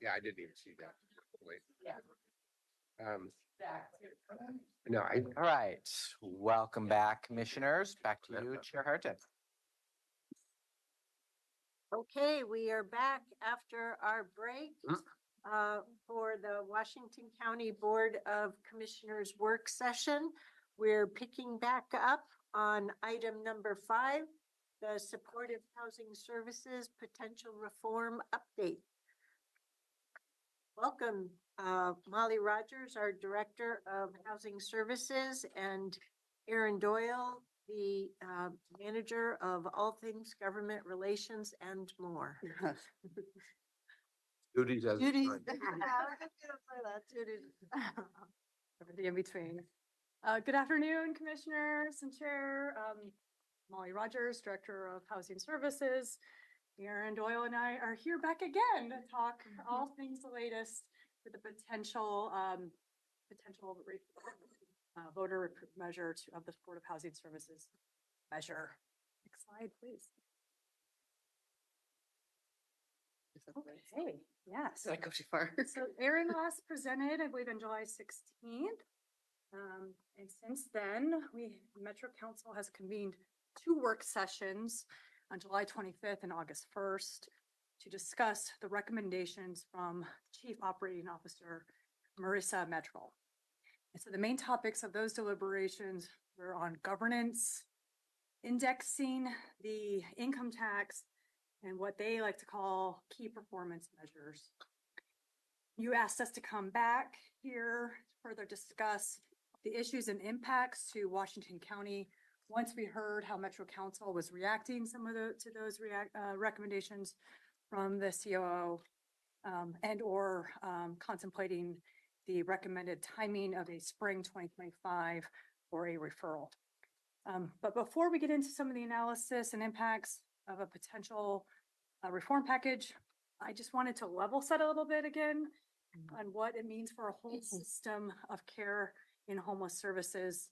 Yeah, I didn't even see that. Wait. Yeah. No, All right, welcome back, commissioners. Back to you, Chair Harton. Okay, we are back after our break for the Washington County Board of Commissioners work session. We're picking back up on item number 5, the Supportive Housing Services Potential Reform Update. Welcome, Molly Rogers, our Director of Housing Services, and Aaron Doyle, the Manager of All Things Government Relations and more. duties as Duties. assigned. Everything in between. Good afternoon, commissioners and chair. Molly Rogers, Director of Housing Services. Aaron Doyle and I are here back again to talk all things the latest with the potential voter measure of the Supportive Housing Services measure. Next slide, please. Okay, yes. Did I go too far? So Aaron last presented, I believe, on July 16th. And since then, Metro Council has convened 2 work sessions on July 25th and August 1st to discuss the recommendations from Chief Operating Officer Marissa Medrell. And so the main topics of those deliberations were on governance, indexing, the income tax, and what they like to call key performance measures. You asked us to come back here to further discuss the issues and impacts to Washington County once we heard how Metro Council was reacting to those recommendations from the COO and or contemplating the recommended timing of a spring 2025 or a referral. But before we get into some of the analysis and impacts of a potential reform package, I just wanted to level set a little bit again on what it means for a whole system of care in homeless services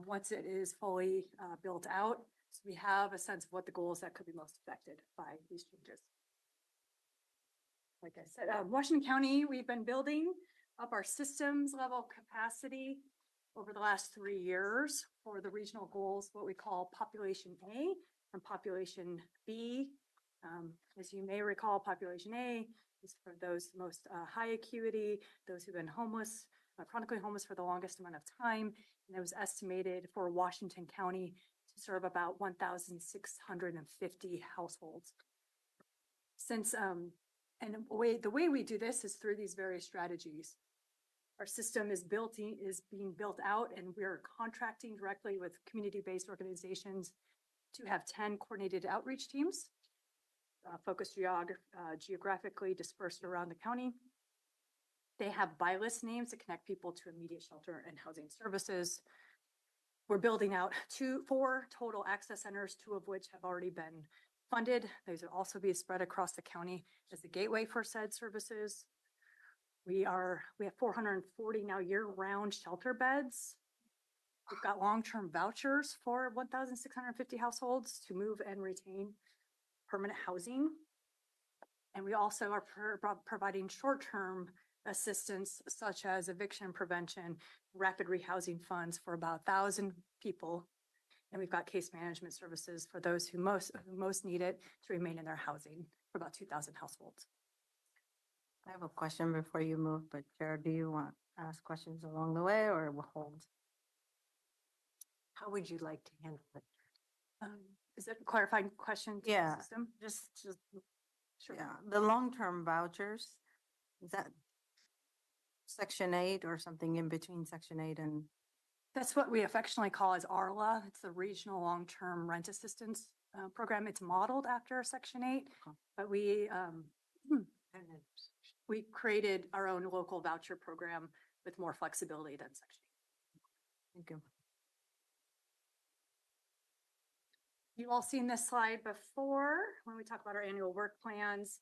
once it is fully built out. So we have a sense of what the goals that could be most affected by these changes. Like I said, Washington County, we've been building up our systems level capacity over the last 3 years for the regional goals, what we call population A and population B. As you may recall, population A is for those most high acuity, those who've been homeless, chronically homeless for the longest amount of time. And it was estimated for Washington County to serve about 1,650 households. Since, and the way we do this is through these various strategies. Our system is being built out, and we're contracting directly with community-based organizations to have 10 coordinated outreach teams, focused geographically dispersed around the county. They have by list names to connect people to immediate shelter and housing services. We're building out 4 total access centers, 2 of which have already been funded. Those will also be spread across the county as the gateway for said services. We have 440 now year-round shelter beds. We've got long-term vouchers for 1,650 households to move and retain permanent housing. And we also are providing short-term assistance such as eviction prevention, rapid rehousing funds for about 1,000 people. And we've got case management services for those who most need it to remain in their housing for about 2,000 households. I have a question before you move, but Chair, do you want to ask questions along the way or we'll hold? How would you like to handle it? Is it a clarifying question to Yeah, the system? just Sure. yeah. The long-term vouchers, is that Section 8 or something in between Section 8 and? That's what we affectionately call as ARLA. It's the Regional Long-Term Rent Assistance Program. It's modeled after Section 8, but we created our own local voucher program with more flexibility than Section 8. Thank you. You've all seen this slide before when we talk about our annual work plans.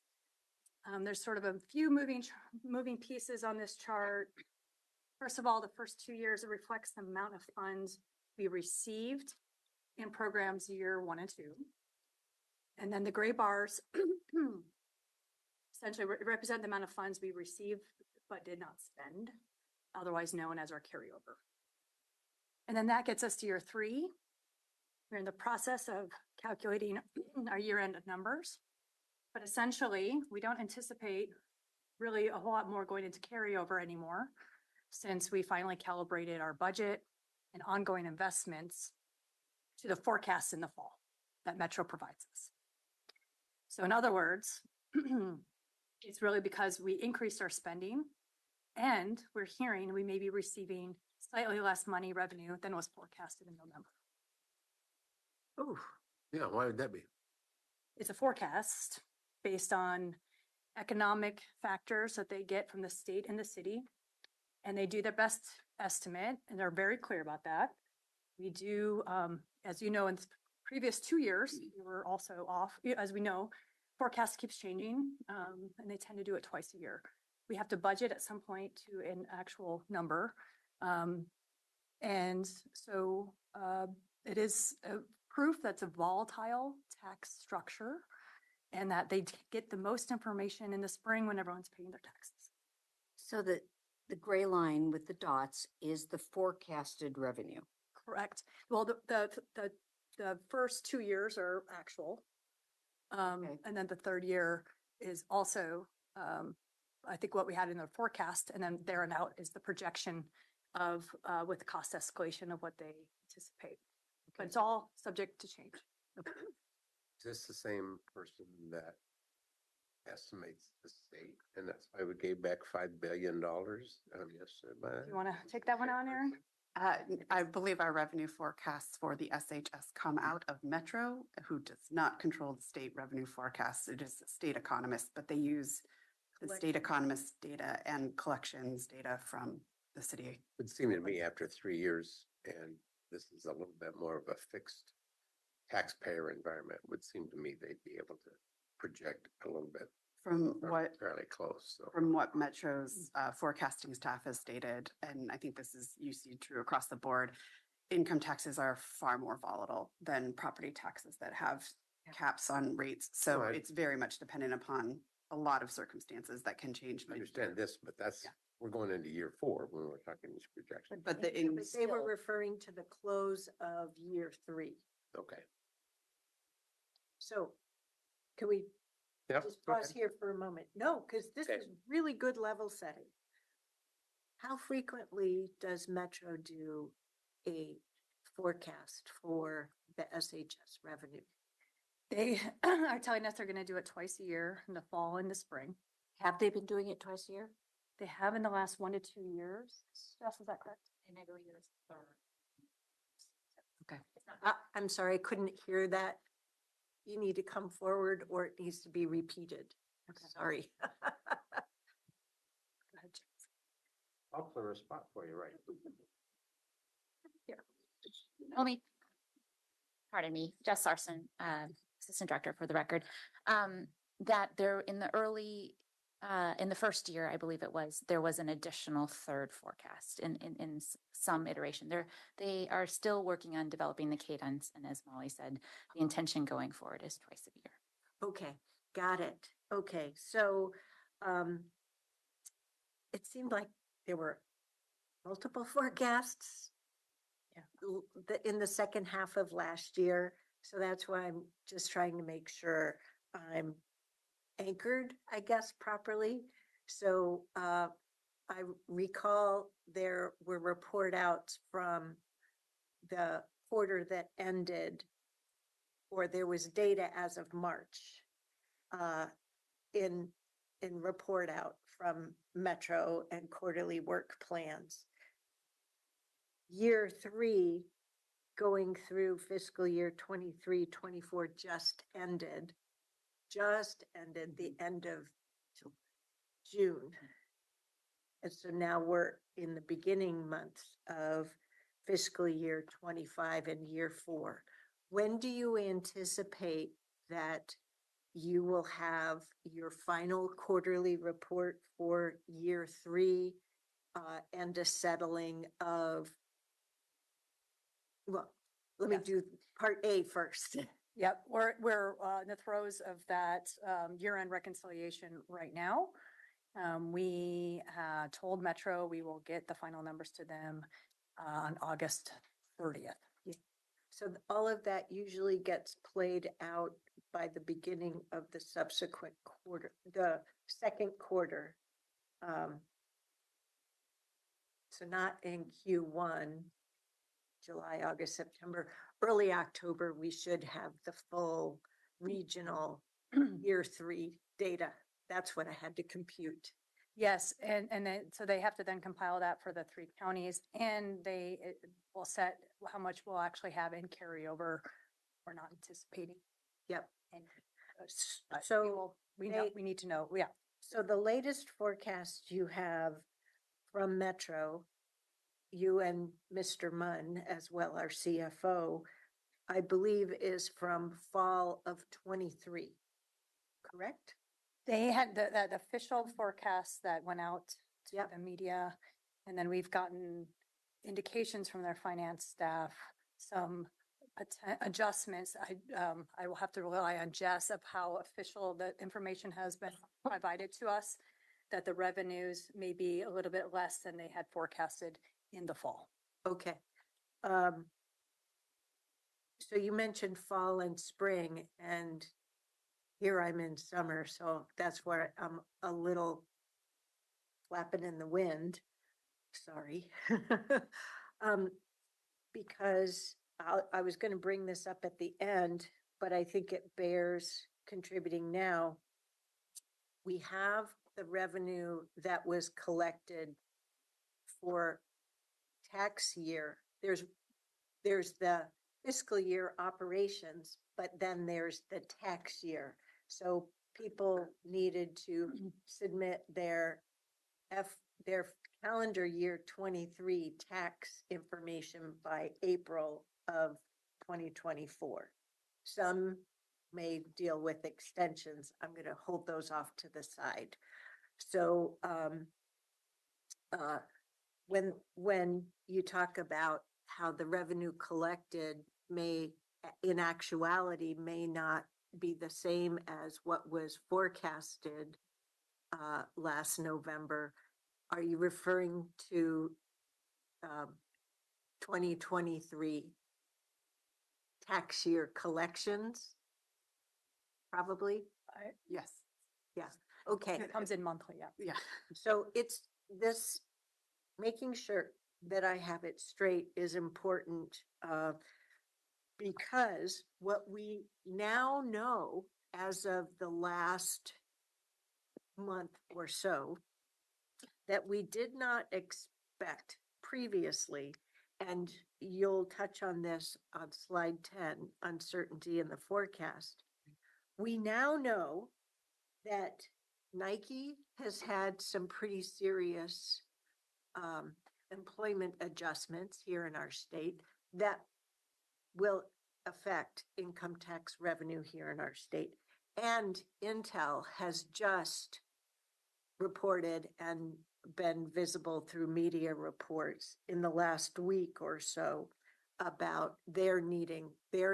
There's sort of a few moving pieces on this chart. First of all, the first 2 years, it reflects the amount of funds we received in programs year 1 and 2. And then the gray bars essentially represent the amount of funds we received but did not spend, otherwise known as our carryover. And then that gets us to year 3. We're in the process of calculating our year-end numbers. But essentially, we don't anticipate really a whole lot more going into carryover anymore, since we finally calibrated our budget and ongoing investments to the forecasts in the fall that Metro provides us. So in other words, it's really because we increased our spending and we're hearing we may be receiving slightly less money revenue than was forecasted in November. Oh, yeah, why would that be? It's a forecast based on economic factors that they get from the state and the city. And they do their best estimate, and they're very clear about that. We do, as you know, in the previous 2 years, we were also off. As we know, forecast keeps changing, and they tend to do it twice a year. We have to budget at some point to an actual number. And so it is a proof that's a volatile tax structure and that they get the most information in the spring when everyone's paying their taxes. So the gray line with the dots is the forecasted revenue. Correct. Well, the first 2 years are actual. Okay. And then the third year is also, I think what we had in the forecast, and then there and out is the projection of, with the cost escalation of what they anticipate. But it's all subject to change. Is this the same person that estimates the state? And that's why we gave back $5 billion? Yes. You want to take that one on, Erin? I believe our revenue forecasts for the SHS come out of Metro, who does not control the state revenue forecasts. It is state economists, but they use the state economist data and collections data from the city. It would seem to me after 3 years, and this is a little bit more of a fixed taxpayer environment, would seem to me they'd be able to project a little bit From what fairly close. So. From what Metro's forecasting staff has stated, and I think this is you see true across the board, income taxes are far more volatile than property taxes that have caps on rates. So Right. it's very much dependent upon a lot of circumstances that can change. I understand this, but that's, we're going into year 4 when we're talking these projections. But But they were referring to the close of year 3. Okay. So can we Yep. just go pause ahead. here for a moment? No, because this Okay. is really good level setting. How frequently does Metro do a forecast for the SHS revenue? They are telling us they're going to do it twice a year, in the fall and the spring. Have they been doing it twice a year? They have in the last 1 to 2 years. Jess, is that correct? And I believe it's third. Okay. It's not I'm sorry, I couldn't hear that. You need to come forward or it needs to be repeated. Okay. Sorry. Go ahead, Jess. I'll clear a spot for you, right? only, pardon me, Jess Sarson, Assistant Director for the record, that there in the early, in the first year, I believe it was, there was an additional third forecast in some iteration. They are still working on developing the cadence, and as Molly said, the intention going forward is twice a year. Okay, got it. Okay, so it seemed like there were multiple forecasts in the second half of last year. So that's why I'm just trying to make sure I'm anchored, I guess, properly. So I recall there were report outs from the quarter that ended, or there was data as of March in report out from Metro and quarterly work plans. Year 3, going through fiscal year 23-24 just ended the end of June. And so now we're in the beginning months of fiscal year 25 and year 4. When do you anticipate that you will have your final quarterly report for year 3 and a settling of, well, let me Yes. do part A first. Yep, we're in the throes of that year-end reconciliation right now. We told Metro we will get the final numbers to them on August 30th. So all of that usually gets played out by the beginning of the subsequent quarter, the second quarter. So not in Q1, July, August, September, early October, we should have the full regional year 3 data. That's what I had to compute. Yes, and then, so they have to then compile that for the 3 counties, and they will set how much we'll actually have in carryover. We're not anticipating. Yep. And So we they- need to know, yeah. So the latest forecast you have from Metro, you and Mr. Munn as well, our CFO, I believe is from fall of 23, correct? They had the official forecast that went out to Yep. the media, and then we've gotten indications from their finance staff, some adjustments. I will have to rely on Jess of how official the information has been provided to us, that the revenues may be a little bit less than they had forecasted in the fall. Okay. So you mentioned fall and spring, and here I'm in summer, so that's where I'm a little flapping in the wind. Sorry. Because I was going to bring this up at the end, but I think it bears contributing now. We have the revenue that was collected for tax year. There's the fiscal year operations, but then there's the tax year. So people needed to submit their calendar year 23 tax information by April of 2024. Some may deal with extensions. I'm going to hold those off to the side. So when you talk about how the revenue collected may, in actuality, may not be the same as what was forecasted last November, are you referring to 2023 tax year collections? Probably. Yes. Yeah. Okay. It comes in monthly, yeah. Yeah. So it's this, making sure that I have it straight is important because what we now know as of the last month or so that we did not expect previously, and you'll touch on this on slide 10, uncertainty in the forecast. We now know that Nike has had some pretty serious employment adjustments here in our state that will affect income tax revenue here in our state. And Intel has just reported and been visible through media reports in the last week or so about their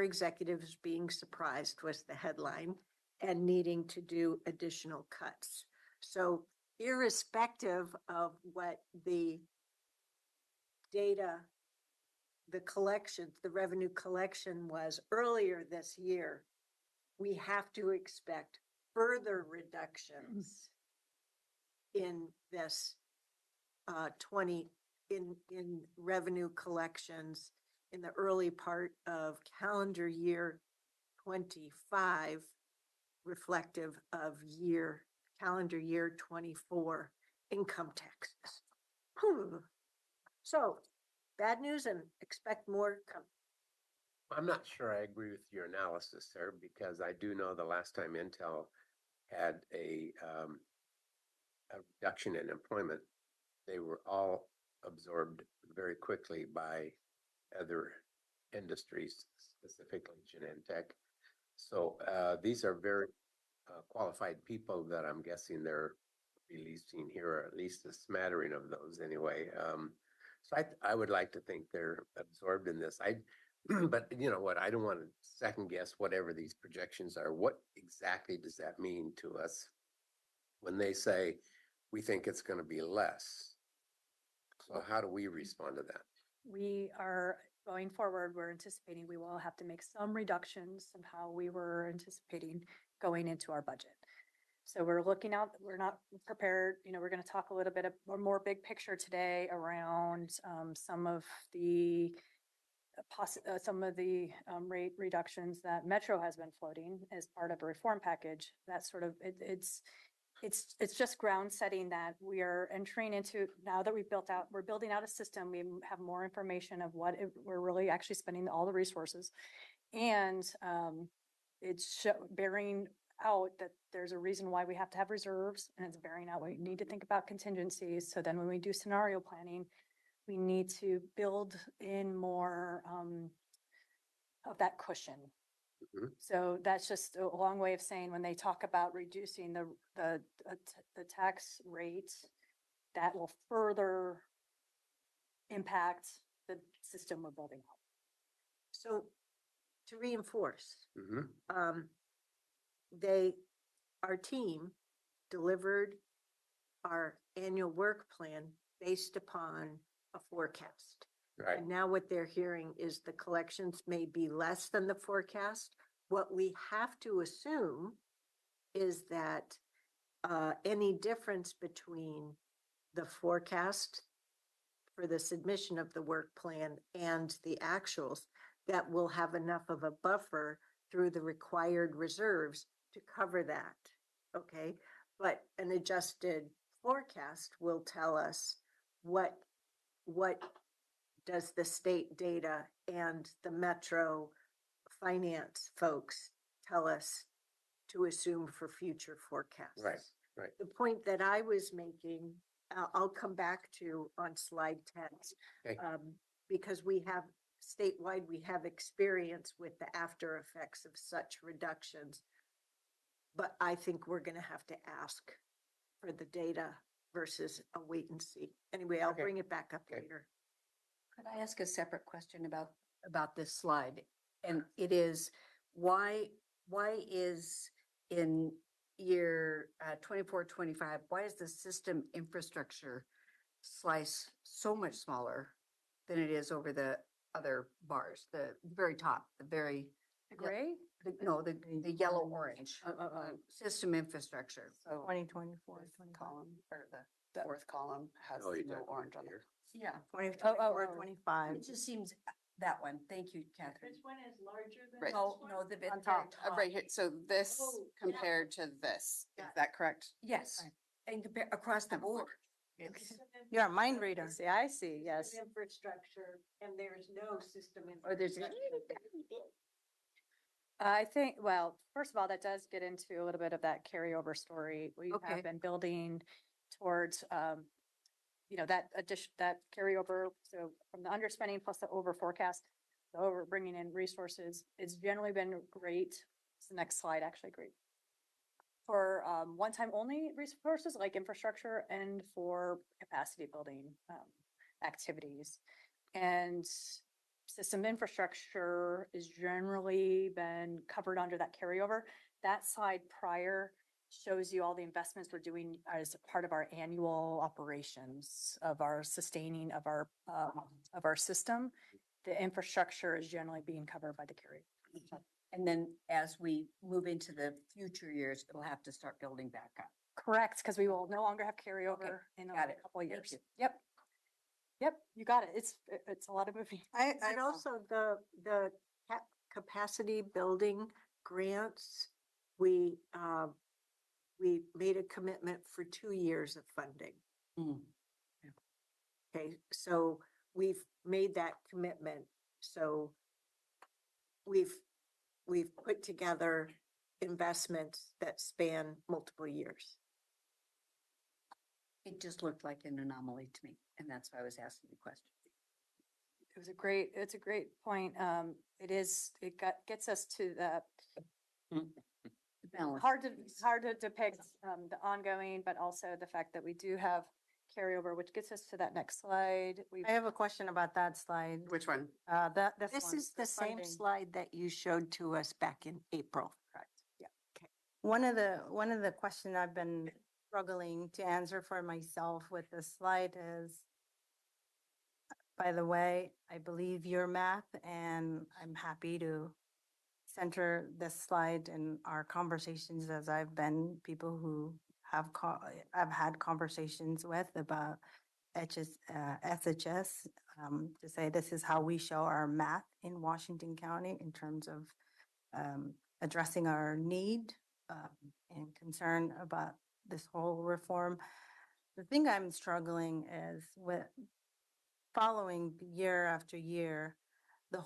executives being surprised was the headline and needing to do additional cuts. So irrespective of what the data, the collections, the revenue collection was earlier this year, we have to expect further reductions in this in revenue collections in the early part of calendar year 25, reflective of calendar year 24 income taxes. So bad news and expect more come. I'm not sure I agree with your analysis there, because I do know the last time Intel had a reduction in employment, they were all absorbed very quickly by other industries, specifically Genentech. So these are very qualified people that I'm guessing they're releasing here, or at least a smattering of those anyway. So I would like to think they're absorbed in this. But you know what, I don't want to second guess whatever these projections are. What exactly does that mean to us? When they say, we think it's gonna be less. So how do we respond to that? We are going forward, we're anticipating we will have to make some reductions of how we were anticipating going into our budget. So we're looking out, we're not prepared, we're going to talk a little bit of more big picture today around some of the rate reductions that Metro has been floating as part of a reform package. That's sort of, it's just ground setting that we are entering into now that we're building out a system. We have more information of we're really actually spending all the resources. And it's bearing out that there's a reason why we have to have reserves, and it's bearing out we need to think about contingencies. So then when we do scenario planning, we need to build in more of that cushion. Mhm. So that's just a long way of saying when they talk about reducing the tax rate, that will further impact the system we're building out. So to reinforce, Mhm. our team delivered our annual work plan based upon a forecast. Right, And now what they're hearing is the collections may be less than the forecast. What we have to assume is that any difference between the forecast for the submission of the work plan and the actuals, that will have enough of a buffer through the required reserves to cover that. Okay, but an adjusted forecast will tell us what does the state data and the Metro finance folks tell us to assume for future forecasts. right. The point that I was making, I'll come back to on slide 10. Okay. Because we have statewide, we have experience with the after effects of such reductions. But I think we're going to have to ask for the data versus a wait and see. Anyway, I'll Okay. bring it back up Okay. later. Could I ask a separate question about this slide? And it is, why is in year 24, 25, why is the system infrastructure slice so much smaller than it is over the other bars, the very top, the very, The gray? the yellow orange system infrastructure? So 2024, this column or the fourth column has Oh, you're no talking orange on it. here. Yeah, 2024, 25. it just seems that one. Thank you, Catherine. one is larger than Right. No, the very On top. top. Right here, so this Oh, yeah. compared to this, is Got it. that correct? Yes, and compare across the board. It's, You're a mind reader. See, I see, yes. Infrastructure, and there's no system. Or there's a I think, well, first of all, that does get into a little bit of that carryover story. We Okay. have been building towards, that addition, that carryover. So from the underspending plus the over forecast, the over bringing in resources, it's generally been great. It's the next slide, actually great. For one-time only resources like infrastructure and for capacity building activities. And system infrastructure is generally been covered under that carryover. That slide prior shows you all the investments we're doing as a part of our annual operations of our sustaining of our system. The infrastructure is generally being covered by the carryover. And then as we move into the future years, it'll have to start building back up. Correct, because we will no longer have carryover in a got it. couple of Thank years. you. Yep. Yep, you got it. It's a lot of moving. And also the capacity building grants, we made a commitment for 2 years of funding. Mm. Okay, so we've made that commitment. So we've put together investments that span multiple years. It just looked like an anomaly to me, and that's why I was asking the question. It's a great point. Gets us to the The balance. hard to depict the ongoing, but also the fact that we do have carryover, which gets us to that next slide. We've I have a question about that slide. Which one? This This one, is the same funding. slide that you showed to us back in April. correct. Yeah. One of the question I've been struggling to answer for myself with this slide is, by the way, I believe your math, and I'm happy to center this slide in our conversations as I've been people who I've had conversations with about SHS, to say this is how we show our math in Washington County in terms of addressing our need and concern about this whole reform. The thing I'm struggling is with following year after year, the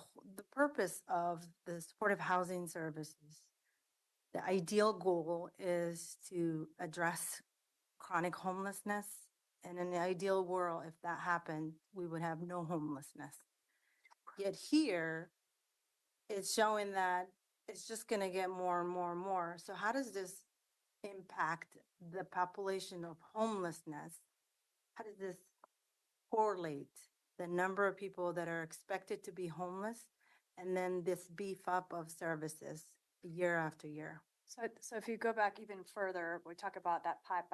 purpose of the supportive housing services. The ideal goal is to address chronic homelessness. And in the ideal world, if that happened, we would have no homelessness. Yet here, it's showing that it's just going to get more and more and more. So how does this impact the population of homelessness? How does this correlate the number of people that are expected to be homeless and then this beef up of services year after year? So if you go back even further, we talk about that pop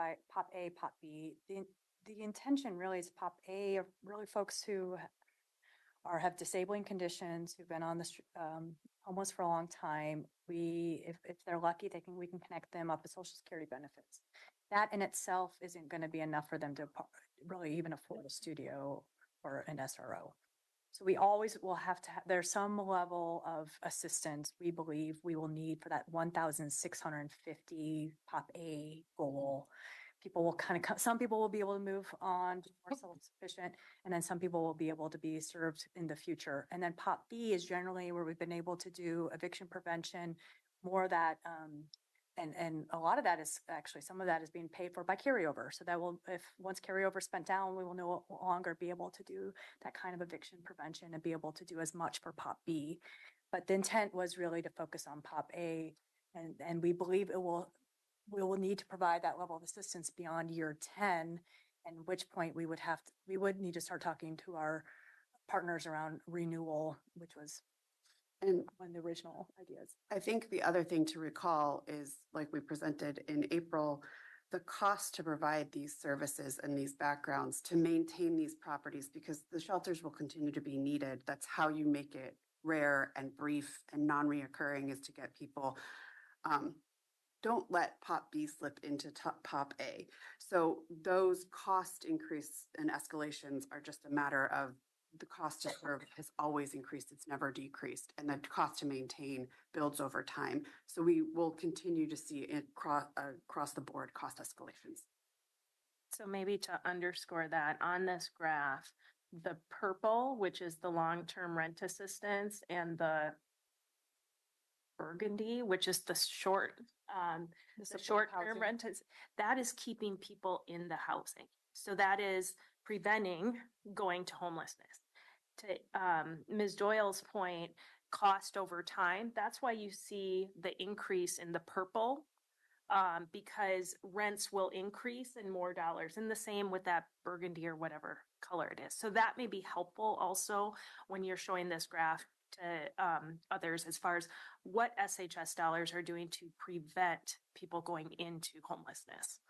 A, pop B. The intention really is pop A of really folks who have disabling conditions, who've been on the homeless for a long time. If they're lucky, we can connect them up with Social Security benefits. That in itself isn't going to be enough for them to really even afford a studio or an SRO. So we always will have to there's some level of assistance we believe we will need for that 1,650 pop A goal. People will some people will be able to move on to more self-sufficient, and then some people will be able to be served in the future. And then pop B is generally where we've been able to do eviction prevention, more of that, and a lot of that is actually, some of that is being paid for by carryover. So that will, if once carryover spent down, we will no longer be able to do that kind of eviction prevention and be able to do as much for pop B. But the intent was really to focus on pop A, and we believe we will need to provide that level of assistance beyond year 10, and which point we would need to start talking to our partners around renewal, which was And one of the original ideas. I think the other thing to recall is, like we presented in April, the cost to provide these services and these backgrounds to maintain these properties, because the shelters will continue to be needed. That's how you make it rare and brief and non-reoccurring, is to get people. Don't let pop B slip into pop A. So those cost increase and escalations are just a matter of the cost to serve has always increased. It's never decreased. And the cost to maintain builds over time. So we will continue to see it across the board cost escalations. So maybe to underscore that, on this graph, the purple, which is the long-term rent assistance, and the burgundy, which is the short-term housing. rent, that is keeping people in the housing. So that is preventing going to homelessness. To Ms. Doyle's point, cost over time, that's why you see the increase in the purple, because rents will increase in more dollars, and the same with that burgundy or whatever color it is. So that may be helpful also when you're showing this graph to others, as far as what SHS dollars are doing to prevent people going into homelessness.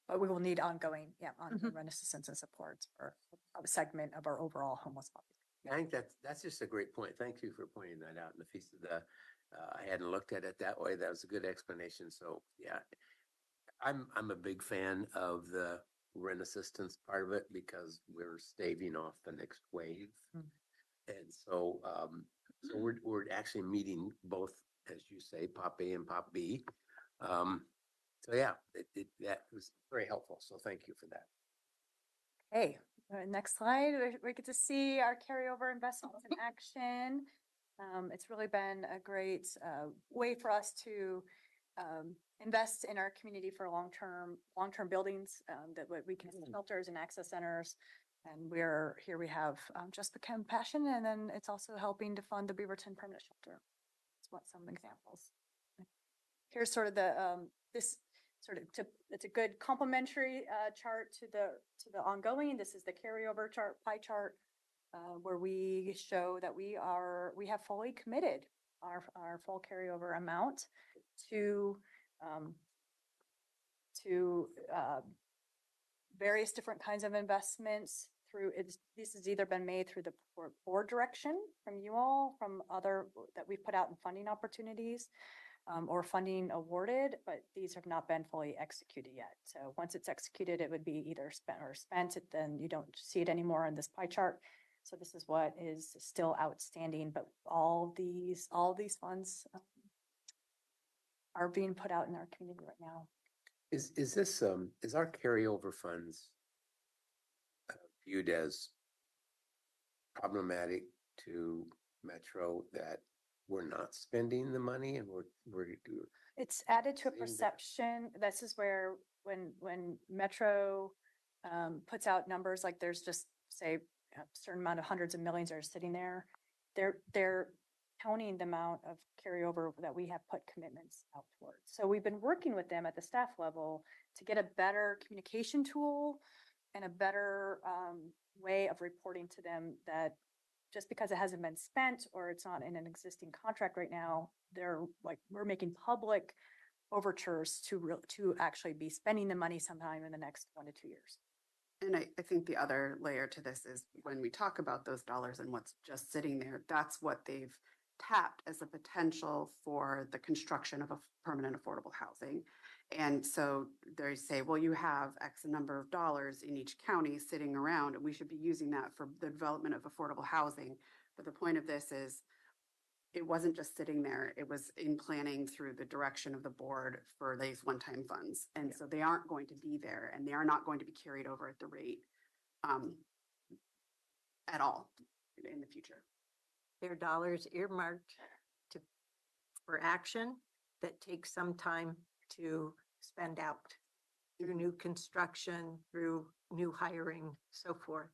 But we will need ongoing rent assistance and supports for a segment of our overall homeless population. I think that's just a great point. Thank you for pointing that out. Nafisa, I hadn't looked at it that way. That was a good explanation. So yeah, I'm a big fan of the rent assistance part of it, because we're staving off the next wave. And so, so we're actually meeting both, as you say, pop A and pop B. So yeah, that was very helpful. So thank you for that. Hey, next slide, we get to see our carryover investments in action. It's really been a great way for us to invest in our community for long-term buildings that we can have shelters and access centers. And we have Just the Compassion, and then it's also helping to fund the Beaverton Permanent Shelter. That's what some examples. Here's sort of the sort of it's a good complementary chart to the ongoing. This is the carryover chart, pie chart, where we show that we have fully committed our full carryover amount to various different kinds of investments through this has either been made through the board direction from you all, from other that we've put out in funding opportunities, or funding awarded, but these have not been fully executed yet. So once it's executed, it would be either spent, then you don't see it anymore in this pie chart. So this is what is still outstanding, but all these funds are being put out in our community right now. Is this, is our carryover funds viewed as problematic to Metro that we're not spending the money and we're It's added to a Same there. perception. This is where when Metro puts out numbers like there's just say a certain amount of hundreds of millions are sitting there, they're counting the amount of carryover that we have put commitments out towards. So we've been working with them at the staff level to get a better communication tool and a better way of reporting to them that just because it hasn't been spent or it's not in an existing contract right now, we're making public overtures to actually be spending the money sometime in the next 1 to 2 years. And I think the other layer to this is when we talk about those dollars and what's just sitting there, that's what they've tapped as a potential for the construction of a permanent affordable housing. And so they say, well, you have X number of dollars in each county sitting around, and we should be using that for the development of affordable housing. But the point of this is it wasn't just sitting there. It was in planning through the direction of the board for these one-time funds. And so they aren't going to be there and they are not going to be carried over at the rate at all in the future. Their dollars earmarked for action that takes some time to spend out through new construction, through new hiring, so forth.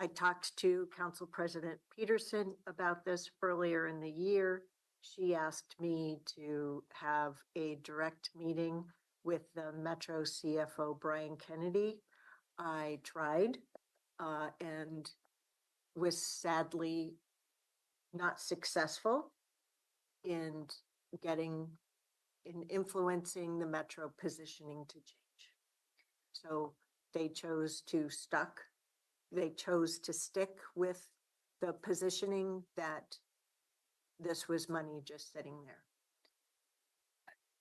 I talked to Council President Peterson about this earlier in the year. She asked me to have a direct meeting with the Metro CFO, Brian Kennedy. I tried and was sadly not successful in influencing the Metro positioning to change. So they chose to stick with the positioning that this was money just sitting there.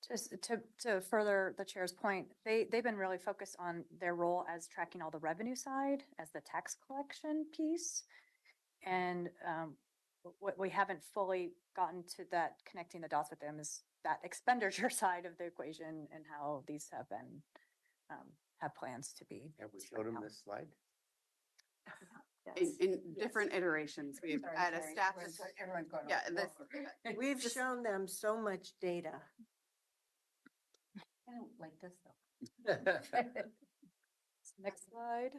Just to further the chair's point, they've been really focused on their role as tracking all the revenue side as the tax collection piece. And what we haven't fully gotten to that connecting the dots with them is that expenditure side of the equation and how these have been have plans to be. have we showed them this slide? In different iterations, we've at a staff. Yeah, We've shown them so much data. I don't like this though. Next slide.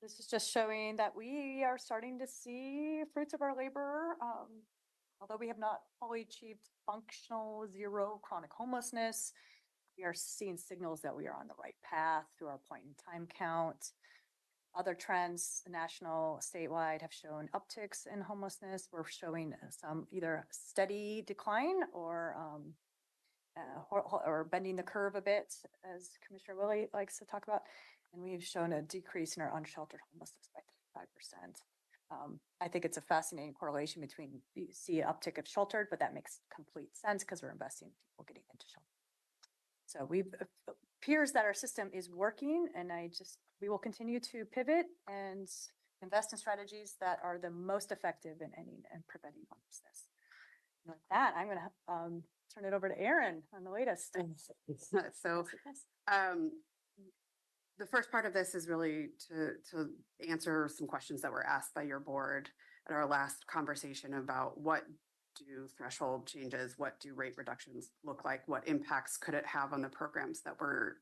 This is just showing that we are starting to see fruits of our labor. Although we have not fully achieved functional zero chronic homelessness, we are seeing signals that we are on the right path through our point in time count. Other trends, national, statewide, have shown upticks in homelessness. We're showing some either steady decline or bending the curve a bit, as Commissioner Willie likes to talk about. And we've shown a decrease in our unsheltered homelessness by 5%. I think it's a fascinating correlation between you see an uptick of sheltered, but that makes complete sense because we're investing in people getting into shelter. So appears that our system is working, and we will continue to pivot and invest in strategies that are the most effective in preventing homelessness. And with that, I'm going to turn it over to Aaron on the latest. So the first part of this is really to answer some questions that were asked by your board at our last conversation about what do threshold changes, what do rate reductions look like, what impacts could it have on the programs that we're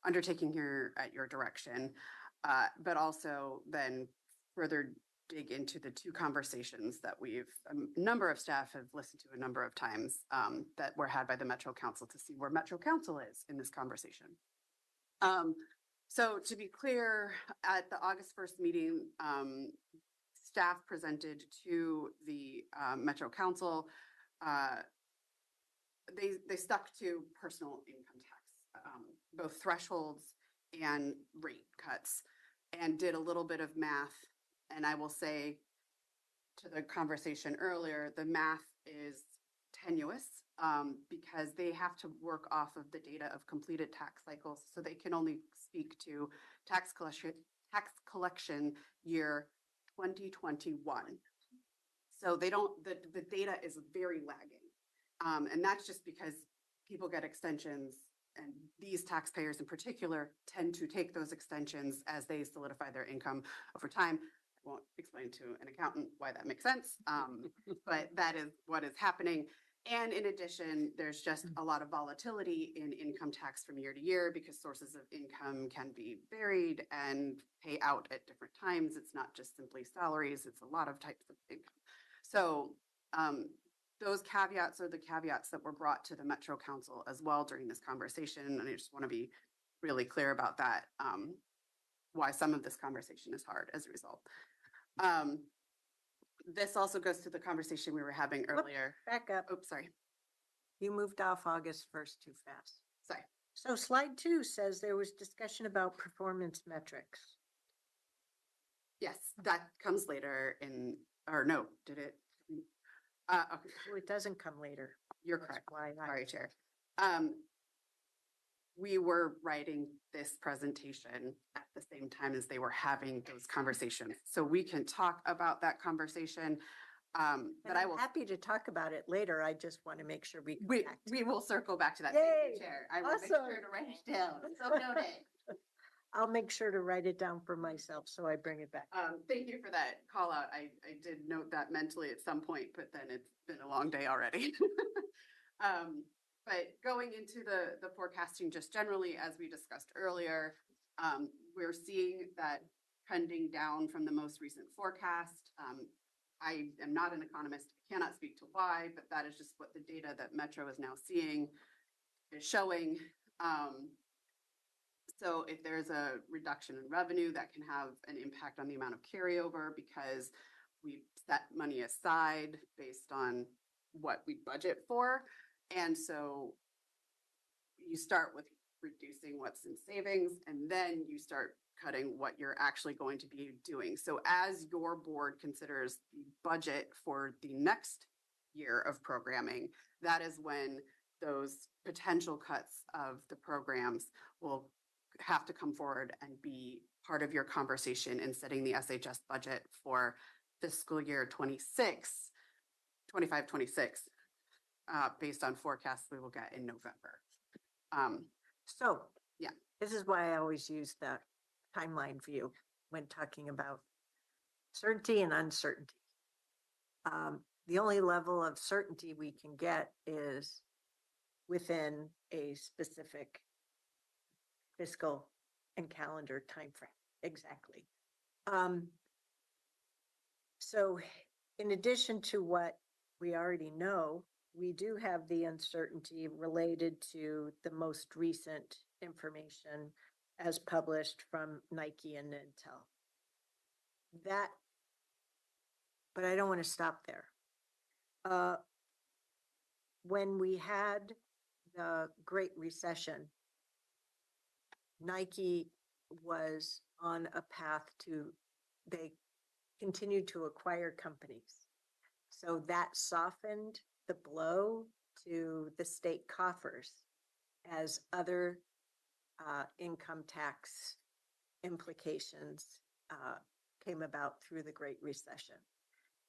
undertaking here at your direction, but also then further dig into the two conversations that a number of staff have listened to a number of times that were had by the Metro Council to see where Metro Council is in this conversation. So to be clear, at the August 1st meeting, staff presented to the Metro Council. They stuck to personal income tax, both thresholds and rate cuts, and did a little bit of math. And I will say, to the conversation earlier, the math is tenuous because they have to work off of the data of completed tax cycles. So they can only speak to tax collection year 2021. So they don't, the data is very lagging. And that's just because people get extensions, and these taxpayers in particular tend to take those extensions as they solidify their income over time. I won't explain to an accountant why that makes sense, but that is what is happening. And in addition, there's just a lot of volatility in income tax from year to year because sources of income can be varied and pay out at different times. It's not just simply salaries, it's a lot of types of income. So those caveats are the caveats that were brought to the Metro Council as well during this conversation. And I just want to be really clear about that, why some of this conversation is hard as a result. This also goes to the conversation we were having earlier. Back up. Oops, sorry. You moved off August 1st too fast. Sorry. So slide 2 says there was discussion about performance metrics. Yes, that comes later in, or no, did it? Okay, Well, it doesn't come later. you're That's correct. why I- Sorry, Chair. We were writing this presentation at the same time as they were having those conversations. So we can talk about that conversation. But And I I'm will, happy to talk about it later. I just want to make sure we we connect. will circle back to that. Thank Yay! you, Chair. I will make Awesome. sure to write it down. So noted. I'll make sure to write it down for myself so I bring it back. Thank you for that call out. I did note that mentally at some point, but then it's been a long day already. But going into the forecasting just generally, as we discussed earlier, we're seeing that trending down from the most recent forecast. I am not an economist, cannot speak to why, but that is just what the data that Metro is now seeing is showing. So if there's a reduction in revenue, that can have an impact on the amount of carryover because we set money aside based on what we budget for. And so you start with reducing what's in savings, and then you start cutting what you're actually going to be doing. So as your board considers the budget for the next year of programming, that is when those potential cuts of the programs will have to come forward and be part of your conversation in setting the SHS budget for fiscal year 26, based on forecasts we will get in November. So yeah. This is why I always use the timeline view when talking about certainty and uncertainty. The only level of certainty we can get is within a specific fiscal and calendar timeframe. Exactly. So in addition to what we already know, we do have the uncertainty related to the most recent information as published from Nike and Intel. But I don't want to stop there. When we had the Great Recession, Nike was on a path they continued to acquire companies. So that softened the blow to the state coffers as other income tax implications came about through the Great Recession.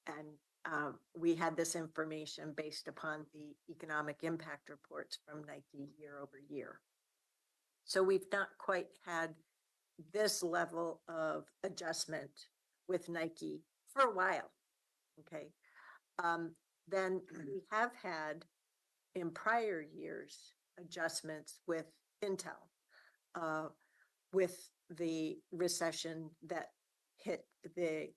And we had this information based upon the economic impact reports from Nike year over year. So we've not quite had this level of adjustment with Nike for a while. Okay. Then we have had in prior years adjustments with Intel, with the recession that hit the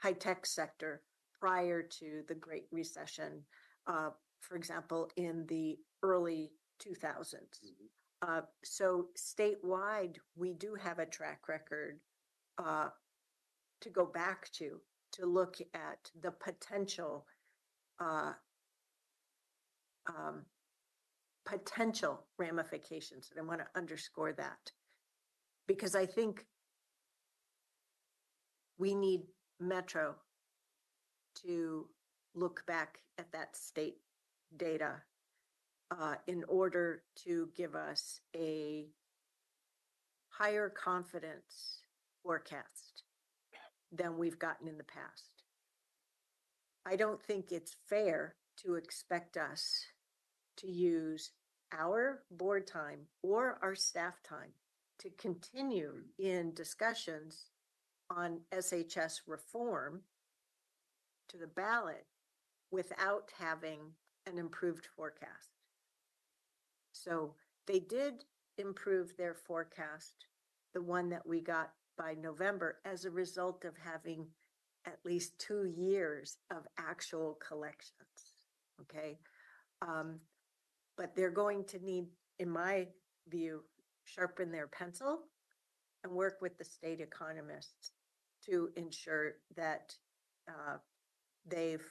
high-tech sector prior to the Great Recession, for example, in the early 2000s. So statewide, we do have a track record to go back to look at the potential potential ramifications. And I want to underscore that because I think we need Metro to look back at that state data in order to give us a higher confidence forecast than we've gotten in the past. I don't think it's fair to expect us to use our board time or our staff time to continue in discussions on SHS reform to the ballot without having an improved forecast. So they did improve their forecast, the one that we got by November, as a result of having at least 2 years of actual collections. Okay. But they're going to need, in my view, sharpen their pencil and work with the state economists to ensure that they've,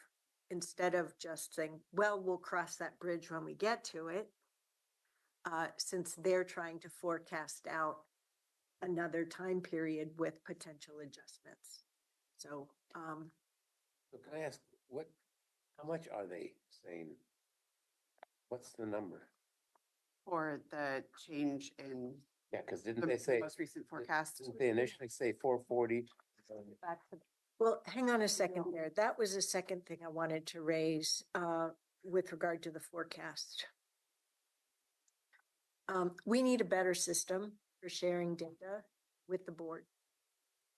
instead of just saying, well, we'll cross that bridge when we get to it, since they're trying to forecast out another time period with potential adjustments. So, So can I ask, how much are they saying? What's the number? For the change in Yeah, because didn't the they say, most recent forecast. didn't they initially say 440? Back to well, hang on a second there. That was the second thing I wanted to raise with regard to the forecast. We need a better system for sharing data with the board.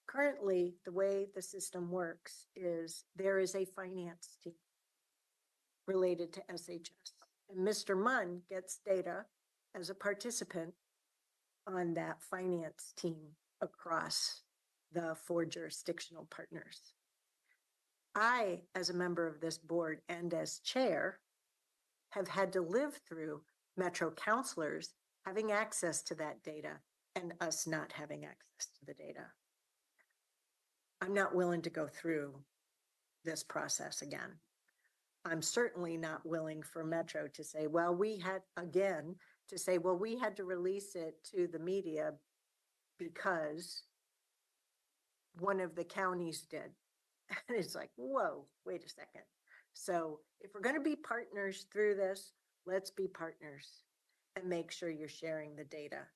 Currently, the way the system works is there is a finance team related to SHS. And Mr. Munn gets data as a participant on that finance team across the 4 jurisdictional partners. I, as a member of this board and as chair, have had to live through Metro counselors having access to that data and us not having access to the data. I'm not willing to go through this process again. I'm certainly not willing for Metro to say, well, we had to release it to the media because one of the counties did. And it's like, whoa, wait a second. So if we're going to be partners through this, let's be partners and make sure you're sharing the data.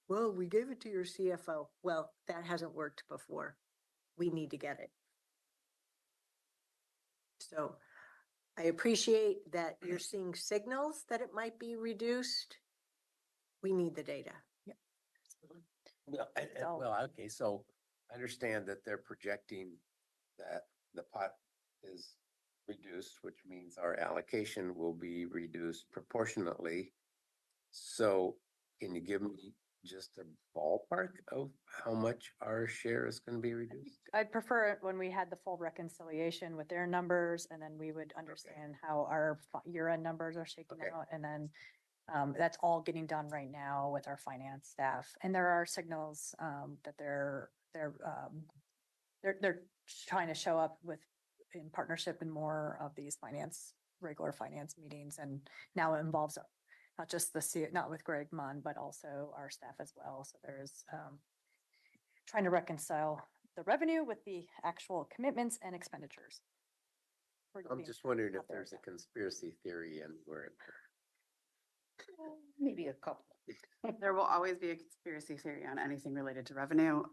Well, we gave it to your CFO. Well, that hasn't worked before. We need to get it. So I appreciate that you're seeing signals that it might be reduced. We need the data. Well, okay, so I understand that they're projecting that the pot is reduced, which means our allocation will be reduced proportionately. So can you give me just a ballpark of how much our share is going to be reduced? I'd prefer it when we had the full reconciliation with their numbers, and then we would understand how our year-end numbers are shaking Okay. out. And then that's all getting done right now with our finance staff. And there are signals that they're trying to show up in partnership in more of these regular finance meetings. And now it involves not just not with Greg Munn, but also our staff as well. So there's trying to reconcile the revenue with the actual commitments and expenditures. I'm just wondering if there's a conspiracy theory anywhere in there. Maybe a couple. There will always be a conspiracy theory on anything related to revenue,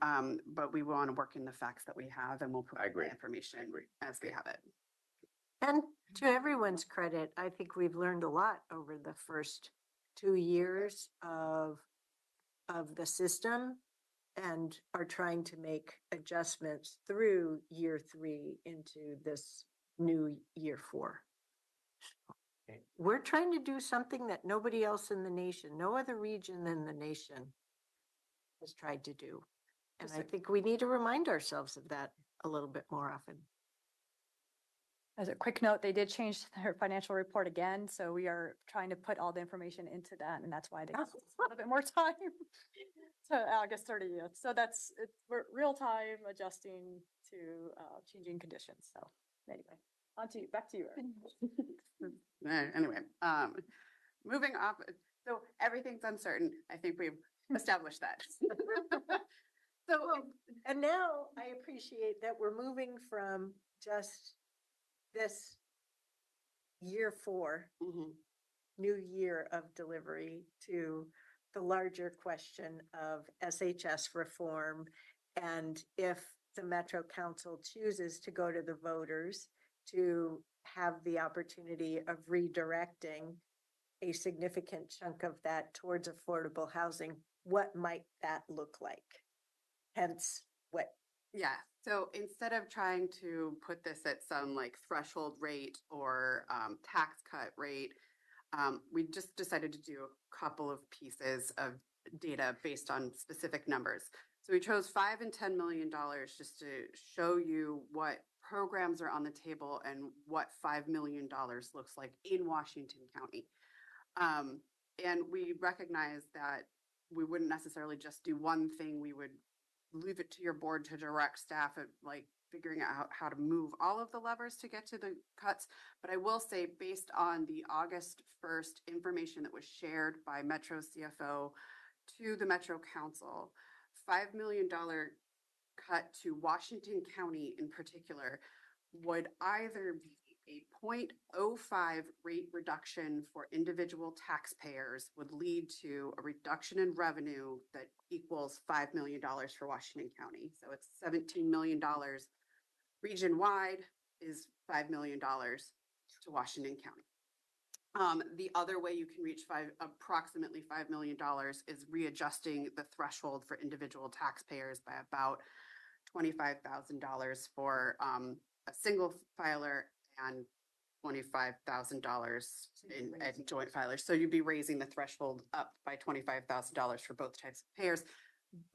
but we want to work in the facts that we have, and we'll provide agree. the information as we have it. And to everyone's credit, I think we've learned a lot over the first 2 years of the system and are trying to make adjustments through year 3 into this new year 4. Okay. We're trying to do something that nobody else in the nation, no other region in the nation has tried to do. And I think we need to remind ourselves of that. a little bit more often. As a quick note, they did change their financial report again, so we are trying to put all the information into that, and that's why they have a little bit more time to August 30th. So we're real time adjusting to changing conditions. So anyway, back to you. Erin. Anyway, moving off, so everything's uncertain. I think we've established that. So, And now I appreciate that we're moving from just this year 4, mhm. new year of delivery to the larger question of SHS reform. And if the Metro Council chooses to go to the voters to have the opportunity of redirecting a significant chunk of that towards affordable housing, what might that look like? Hence, what Yeah, so instead of trying to put this at some like threshold rate or tax cut rate, we just decided to do a couple of pieces of data based on specific numbers. So we chose $5 and $10 million just to show you what programs are on the table and what $5 million looks like in Washington County. And we recognize that we wouldn't necessarily just do one thing. We would leave it to your board to direct staff at like figuring out how to move all of the levers to get to the cuts. But I will say, based on the August 1st information that was shared by Metro CFO to the Metro Council, $5 million cut to Washington County in particular would either be a 0.05 rate reduction for individual taxpayers would lead to a reduction in revenue that equals $5 million for Washington County. So it's $17 million. Region-wide is $5 million to Washington County. The other way you can reach approximately $5 million is readjusting the threshold for individual taxpayers by about $25,000 for a single filer and $25,000 in joint filers. So you'd be raising the threshold up by $25,000 for both types of payers.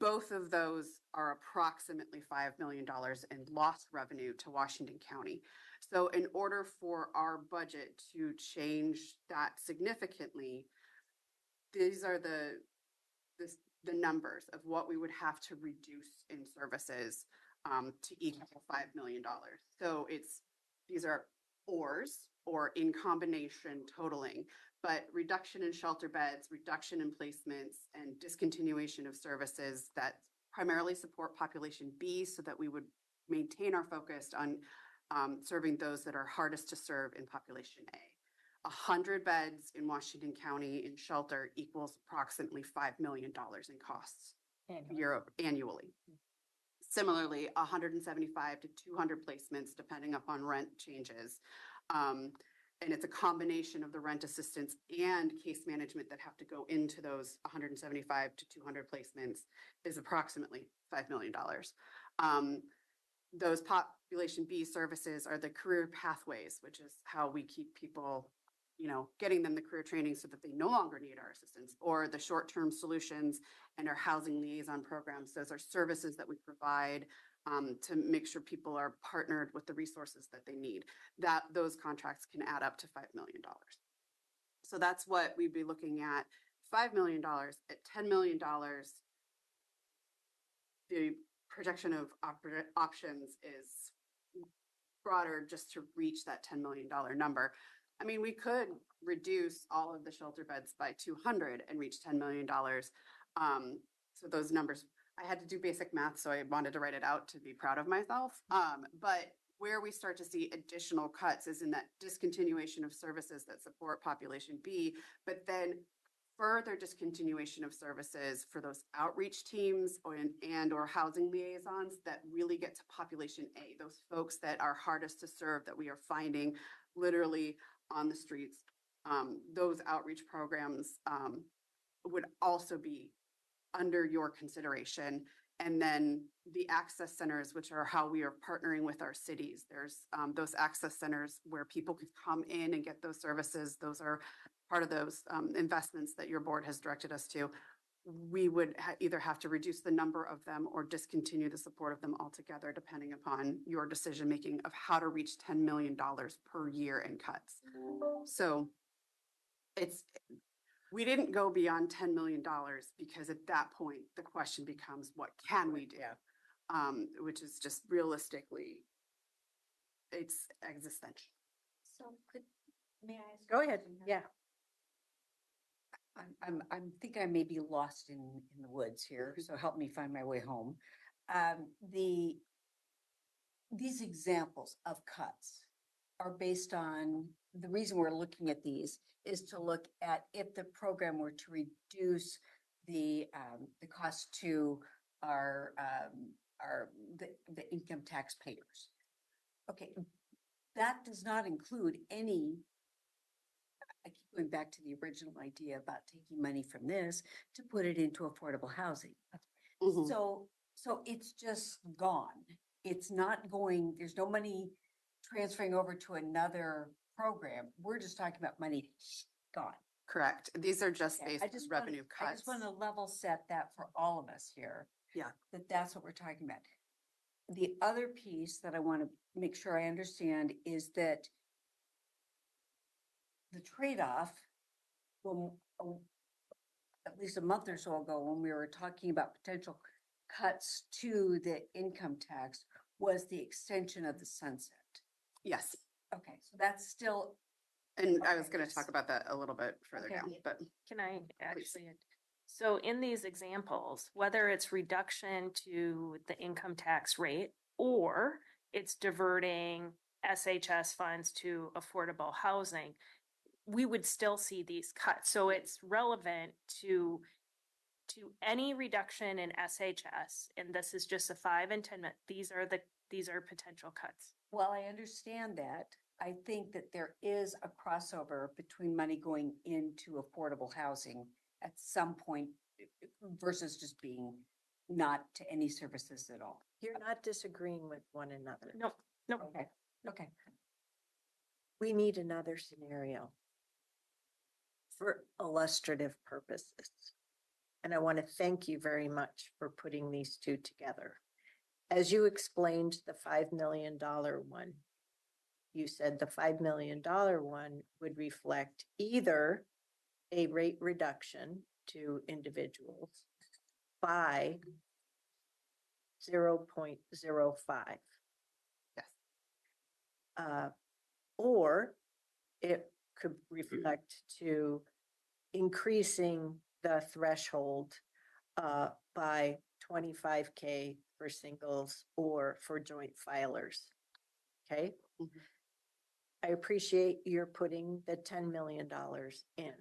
Both of those are approximately $5 million in lost revenue to Washington County. So in order for our budget to change that significantly, these are the numbers of what we would have to reduce in services to equal $5 million. So these are or in combination totaling, but reduction in shelter beds, reduction in placements, and discontinuation of services that primarily support population B so that we would maintain our focus on serving those that are hardest to serve in population A. 100 beds in Washington County in shelter equals approximately $5 million in costs annually. Similarly, 175 to 200 placements, depending upon rent changes. And it's a combination of the rent assistance and case management that have to go into those 175 to 200 placements is approximately $5 million. Those population B services are the career pathways, which is how we keep people, getting them the career training so that they no longer need our assistance, or the short-term solutions and our housing liaison programs. Those are services that we provide to make sure people are partnered with the resources that they need. Those contracts can add up to $5 million. So that's what we'd be looking at. $5 million at $10 million. The projection of options is broader just to reach that $10 million number. I mean, we could reduce all of the shelter beds by 200 and reach $10 million. So those numbers, I had to do basic math, so I wanted to write it out to be proud of myself. But where we start to see additional cuts is in that discontinuation of services that support population B, but then further discontinuation of services for those outreach teams or housing liaisons that really get to population A, those folks that are hardest to serve that we are finding literally on the streets. Those outreach programs would also be under your consideration. And then the access centers, which are how we are partnering with our cities. There's those access centers where people can come in and get those services. Those are part of those investments that your board has directed us to. we would either have to reduce the number of them or discontinue the support of them altogether, depending upon your decision-making of how to reach $10 million per year in cuts. So we didn't go beyond $10 million because at that point, the question becomes, what can we do? Which is just realistically, it's existential. So may I ask? Go ahead. Yeah. Think I may be lost in the woods here, so help me find my way home. These examples of cuts are based on, the reason we're looking at these is to look at if the program were to reduce the cost to the income taxpayers. Okay, that does not include any. I keep going back to the original idea about taking money from this to put it into affordable housing. Mhm. So it's just gone. It's not going, there's no money transferring over to another program. We're just talking about money gone. Correct. These are just Okay, based I on just revenue I cuts. just want to level set that for all of us here. Yeah. That's what we're talking about. The other piece that I want to make sure I understand is that the trade-off, when at least a month or so ago, when we were talking about potential cuts to the income tax, was the extension of the sunset. Yes. Okay, so that's still. And I was Okay, going to talk about that a little bit further Okay. down, but Can I actually? So in these examples, whether it's reduction to the income tax rate or it's diverting SHS funds to affordable housing, we would still see these cuts. So it's relevant to any reduction in SHS, and this is just a 5 and 10 minute. These are potential cuts. Well, I understand that. I think that there is a crossover between money going into affordable housing at some point versus just being not to any services at all. You're not disagreeing with one another. No, no. Okay, okay. We need another scenario for illustrative purposes. And I want to thank you very much for putting these two together. As you explained, the $5 million one, you said the $5 million one would reflect either a rate reduction to individuals by 0.05. yes. Or it could reflect to increasing the threshold by 25K for singles or for joint filers. Okay? Mhm. I appreciate your putting the $10 million in.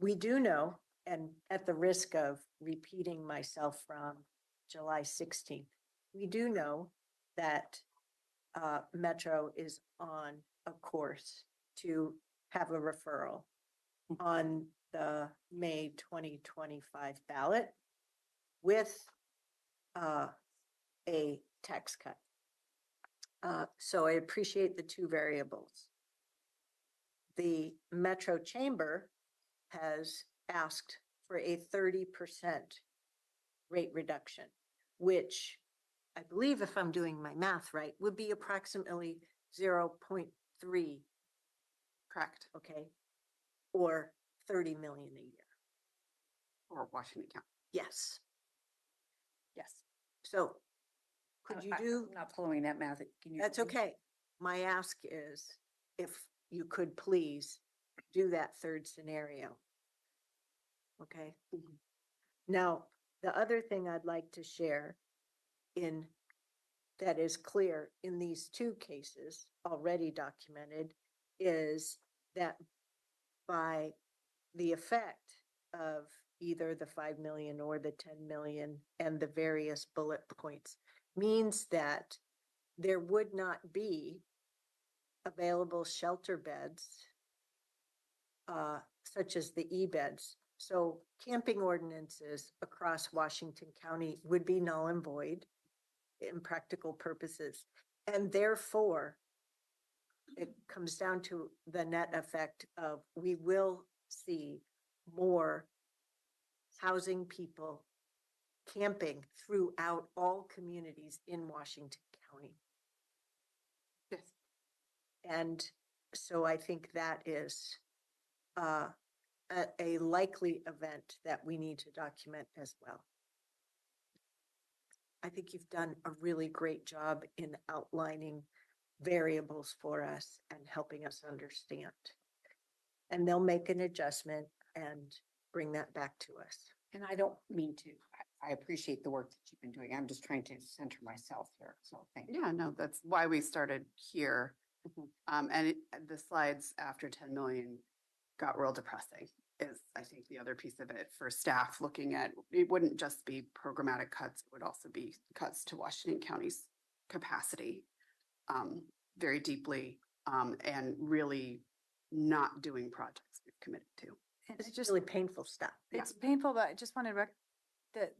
We do know, and at the risk of repeating myself from July 16th, we do know that Metro is on a course to have a referral on the May 2025 ballot with a tax cut. So I appreciate the two variables. The Metro Chamber has asked for a 30% rate reduction, which I believe, if I'm doing my math right, would be approximately 0.3, Correct. okay? Or 30 million a year. Or Washington County. Yes. Yes. So could you do? I'm not following that math. Can you? That's okay. My ask is if you could please do that third scenario. Okay. Mhm. Now, the other thing I'd like to share in that is clear in these two cases already documented is that by the effect of either the 5 million or the 10 million and the various bullet points means that there would not be available shelter beds such as the E-beds. So camping ordinances across Washington County would be null and void in practical purposes. And therefore, it comes down to the net effect of we will see more housing people, camping throughout all communities in Washington County. Yes. And so I think that is a likely event that we need to document as well. I think you've done a really great job in outlining variables for us and helping us understand. And they'll make an adjustment and bring that back to us. And I don't mean to, I appreciate the work that you've been doing. I'm just trying to center myself here. So thank you. Yeah, no, that's why we started here. And the slides after 10 million got real depressing is I think the other piece of it for staff looking at, it wouldn't just be programmatic cuts, it would also be cuts to Washington County's capacity very deeply and really not doing projects we've committed to. It's just really painful stuff. It's painful, but I just wanted to that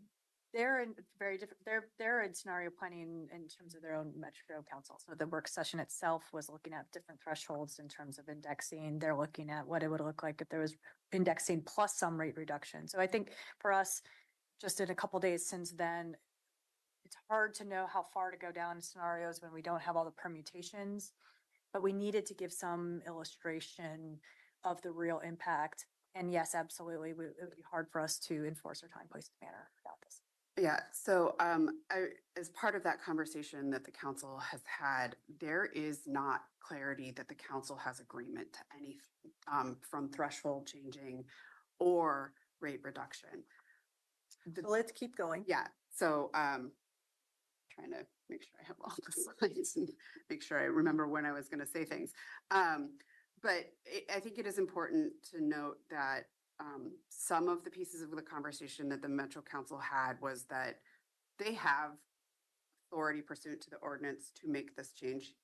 they're in very different, they're in scenario planning in terms of their own metro council. So the work session itself was looking at different thresholds in terms of indexing. They're looking at what it would look like if there was indexing plus some rate reduction. So I think for us, just in a couple days since then, it's hard to know how far to go down in scenarios when we don't have all the permutations, but we needed to give some illustration of the real impact. And yes, absolutely, it would be hard for us to enforce our time, place, and manner without this. Yeah, so as part of that conversation that the council has had, there is not clarity that the council has agreement to anything from threshold changing or rate reduction. So let's keep going. Yeah, so trying to make sure I have all the slides and make sure I remember when I was going to say things. But I think it is important to note that some of the pieces of the conversation that the Metro Council had was that they have authority pursuant to the ordinance to make this change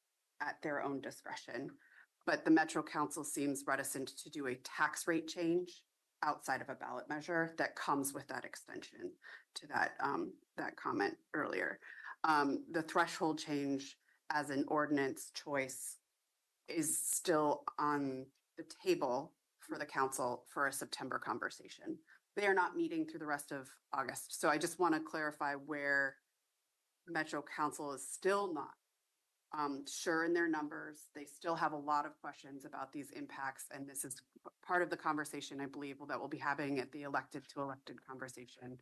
at their own discretion. But the Metro Council seems reticent to do a tax rate change outside of a ballot measure that comes with that extension to that, that comment earlier. The threshold change as an ordinance choice is still on the table for the council for a September conversation. They are not meeting through the rest of August. So I just want to clarify where Metro Council is still not sure in their numbers. They still have a lot of questions about these impacts. And this is part of the conversation, I believe, that we'll be having at the elected to elected conversation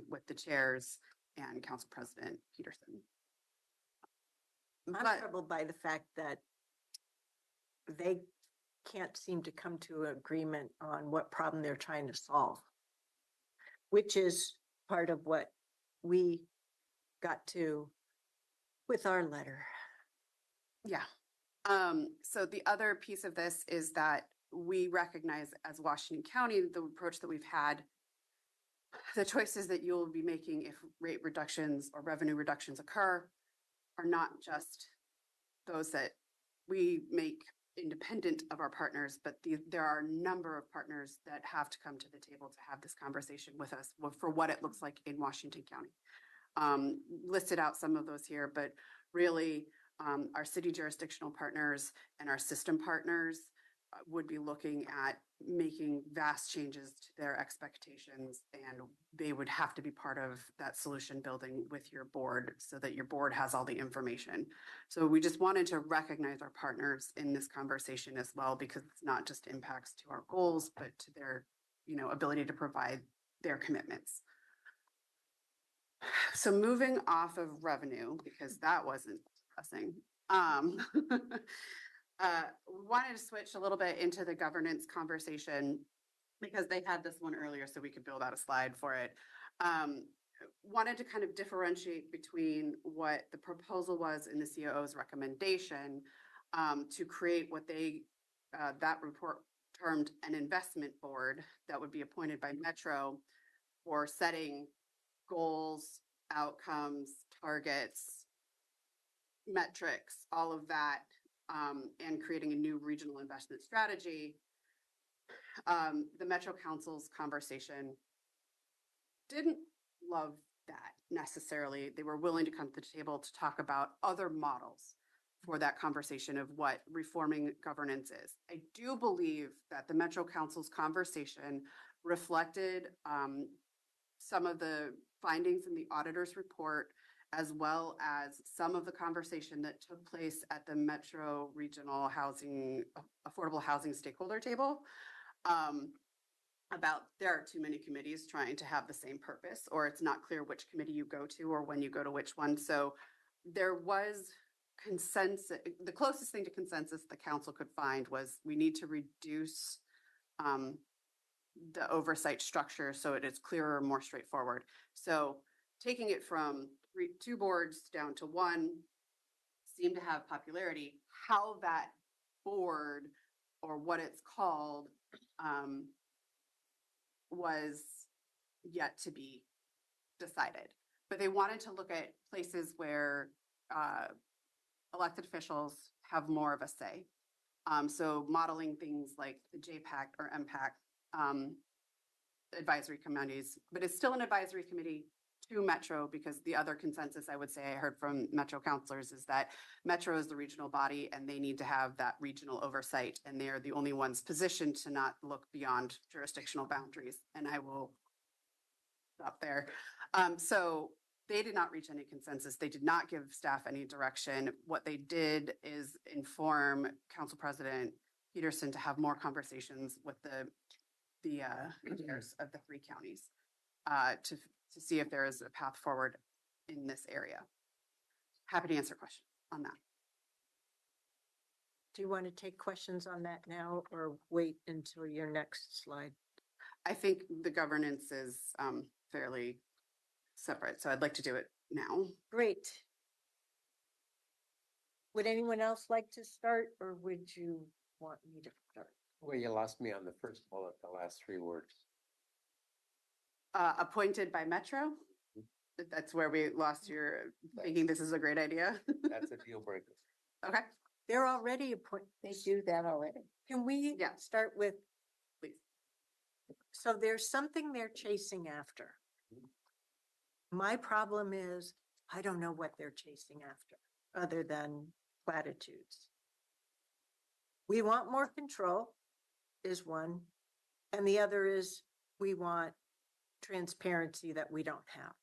with the chairs and Council President Peterson. I'm troubled by the fact that they can't seem to come to an agreement on what problem they're trying to solve, which is part of what we got to with our letter. Yeah. So the other piece of this is that we recognize as Washington County, the approach that we've had, the choices that you'll be making if rate reductions or revenue reductions occur are not just those that we make independent of our partners, but there are a number of partners that have to come to the table to have this conversation with us for what it looks like in Washington County. Listed out some of those here, but really our city jurisdictional partners and our system partners would be looking at making vast changes to their expectations, and they would have to be part of that solution building with your board so that your board has all the information. So we just wanted to recognize our partners in this conversation as well, because it's not just impacts to our goals, but to their, ability to provide their commitments. So moving off of revenue, because that wasn't pressing, wanted to switch a little bit into the governance conversation because they had this one earlier, so we could build out a slide for it. Wanted to kind of differentiate between what the proposal was in the COO's recommendation to create what they, that report termed an investment board that would be appointed by Metro for setting goals, outcomes, targets, metrics, all of that, and creating a new regional investment strategy. The Metro Council's conversation didn't love that necessarily. They were willing to come to the table to talk about other models for that conversation of what reforming governance is. I do believe that the Metro Council's conversation reflected some of the findings in the auditor's report, as well as some of the conversation that took place at the Metro Regional Housing, Affordable Housing Stakeholder Table. About there are too many committees trying to have the same purpose, or it's not clear which committee you go to or when you go to which one. So there was consensus, the closest thing to consensus the council could find was we need to reduce the oversight structure so it is clearer, more straightforward. So taking it from two boards down to one seemed to have popularity. How that board or what it's called was yet to be decided. But they wanted to look at places where elected officials have more of a say. So modeling things like the JPAC or MPAC advisory committees, but it's still an advisory committee to Metro, because the other consensus I would say I heard from Metro counselors is that Metro is the regional body and they need to have that regional oversight, and they are the only ones positioned to not look beyond jurisdictional boundaries. And I will stop there. So they did not reach any consensus. They did not give staff any direction. What they did is inform Council President Peterson to have more conversations with the mayors of the 3 counties to see if there is a path forward in this area. Happy to answer questions on that. Do you want to take questions on that now or wait until your next slide? I think the governance is fairly separate, so I'd like to do it now. Great. Would anyone else like to start, or would you want me to start? Well, you lost me on the first bullet, the last 3 words. Appointed by Metro. That's where we lost your thinking this is a great idea. That's a deal breaker. Okay, They're already appointed. They do that already. Can we Yeah. start with, please. so there's something they're chasing after. My problem is, I don't know what they're chasing after, other than platitudes. We want more control is one, and the other is we want transparency that we don't have.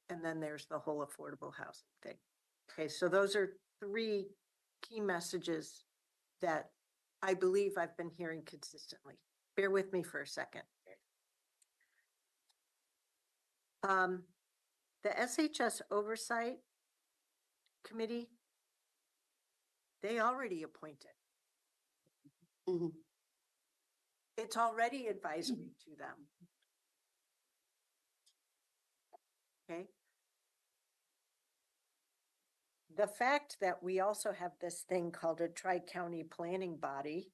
And then there's the whole affordable housing thing. Okay, so those are 3 key messages that I believe I've been hearing consistently. Bear with me for a second. The SHS Oversight Committee, they already appointed. Mhm. It's already advisory to them. Okay. The fact that we also have this thing called a tri-county planning body,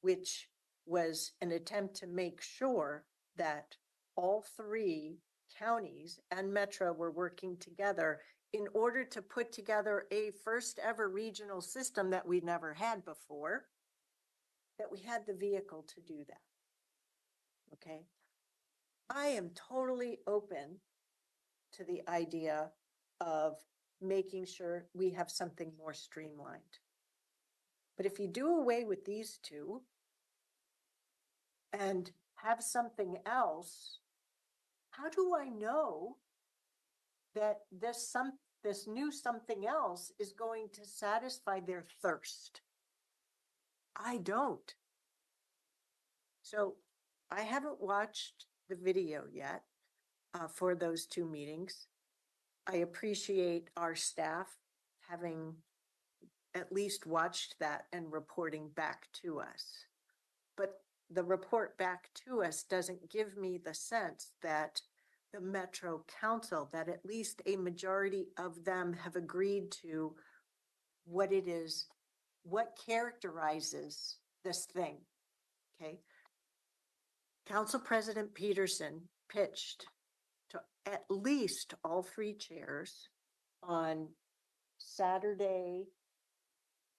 which was an attempt to make sure that all 3 counties and Metro were working together in order to put together a first ever regional system that we'd never had before, that we had the vehicle to do that. Okay. I am totally open to the idea of making sure we have something more streamlined. But if you do away with these 2 and have something else, how do I know that this new something else is going to satisfy their thirst? I don't. So I haven't watched the video yet for those 2 meetings. I appreciate our staff having at least watched that and reporting back to us. But the report back to us doesn't give me the sense that the Metro Council, that at least a majority of them have agreed to what it is, what characterizes this thing. Okay. Council President Peterson pitched to at least all 3 chairs on Saturday,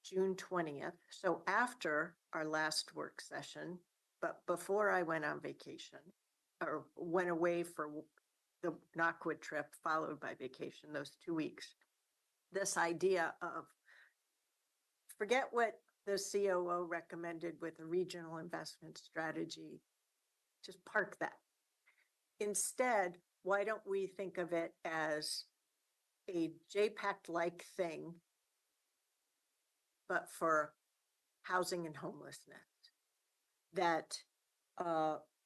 June 20th. So after our last work session, but before I went on vacation or went away for the Knockwood trip followed by vacation, those 2 weeks, this idea of forget what the COO recommended with a regional investment strategy. Just park that. Instead, why don't we think of it as a JPAC-like thing, but for housing and homelessness that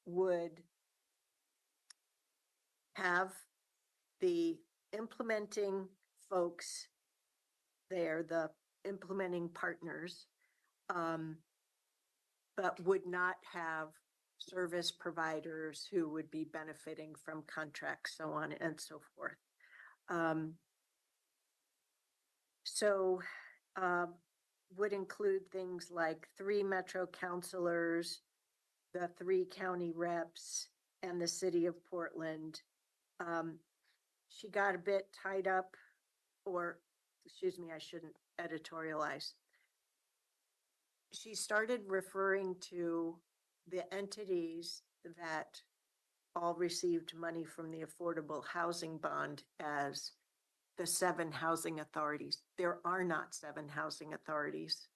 would have the implementing folks there, the implementing partners, but would not have service providers who would be benefiting from contracts, so on and so forth. Would include things like 3 Metro counselors, the 3 county reps, and the city of Portland. She got a bit tied up, or excuse me, I shouldn't editorialize. She started referring to the entities that all received money from the Affordable Housing Bond as the 7 housing authorities. There are not 7 housing authorities.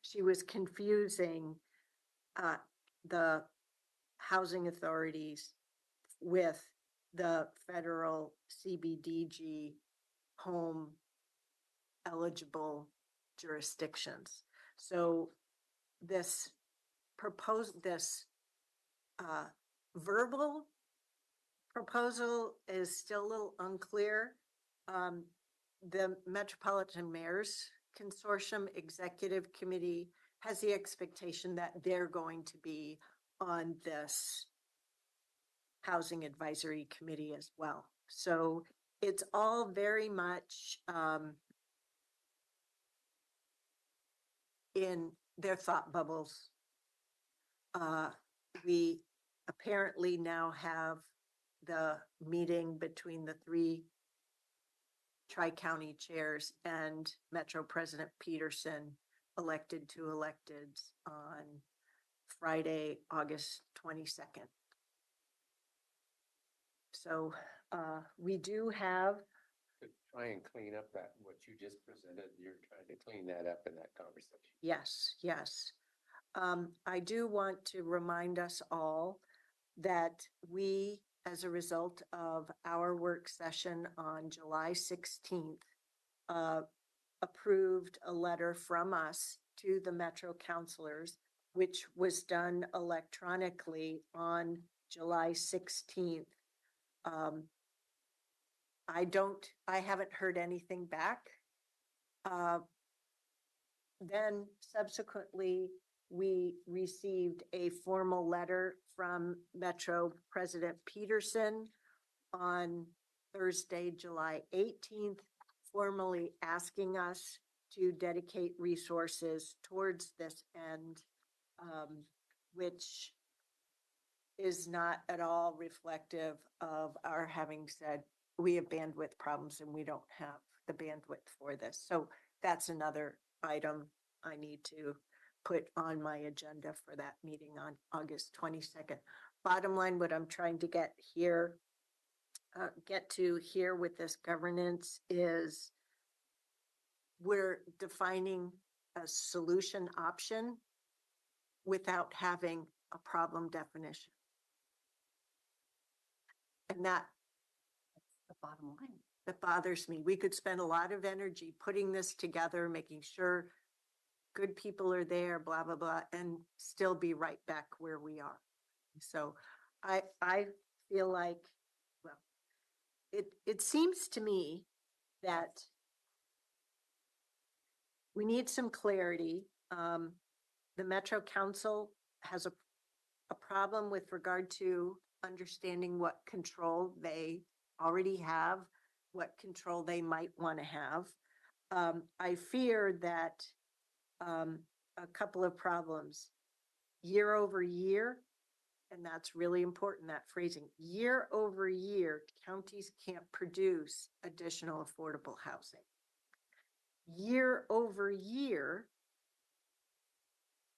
She was confusing the housing authorities with the federal CBDG home eligible jurisdictions. So this verbal proposal is still a little unclear. The Metropolitan Mayors Consortium Executive Committee has the expectation that they're going to be on this Housing Advisory Committee as well. So it's all very much in their thought bubbles. We apparently now have the meeting between the 3 tri-county chairs and Metro President Peterson, elected to electeds, on Friday, August 22nd. So we do have. To try and clean up that, what you just presented, you're trying to clean that up in that conversation. Yes, yes. I do want to remind us all that we, as a result of our work session on July 16th, approved a letter from us to the Metro counselors, which was done electronically on July 16th. I haven't heard anything back. Then subsequently, we received a formal letter from Metro President Peterson on Thursday, July 18th, formally asking us to dedicate resources towards this end, which is not at all reflective of our having said we have bandwidth problems and we don't have the bandwidth for this. So that's another item I need to put on my agenda for that meeting on August 22nd. Bottom line, what I'm trying to get to here with this governance is we're defining a solution option without having a problem definition. And that's the bottom line. That bothers me. We could spend a lot of energy putting this together, making sure good people are there, blah, blah, blah, and still be right back where we are. So I feel like, well, it seems to me that we need some clarity. The Metro Council has a problem with regard to understanding what control they already have, what control they might want to have. I fear that a couple of problems. Year over year, and that's really important, that phrasing, year over year, counties can't produce additional affordable housing. Year over year,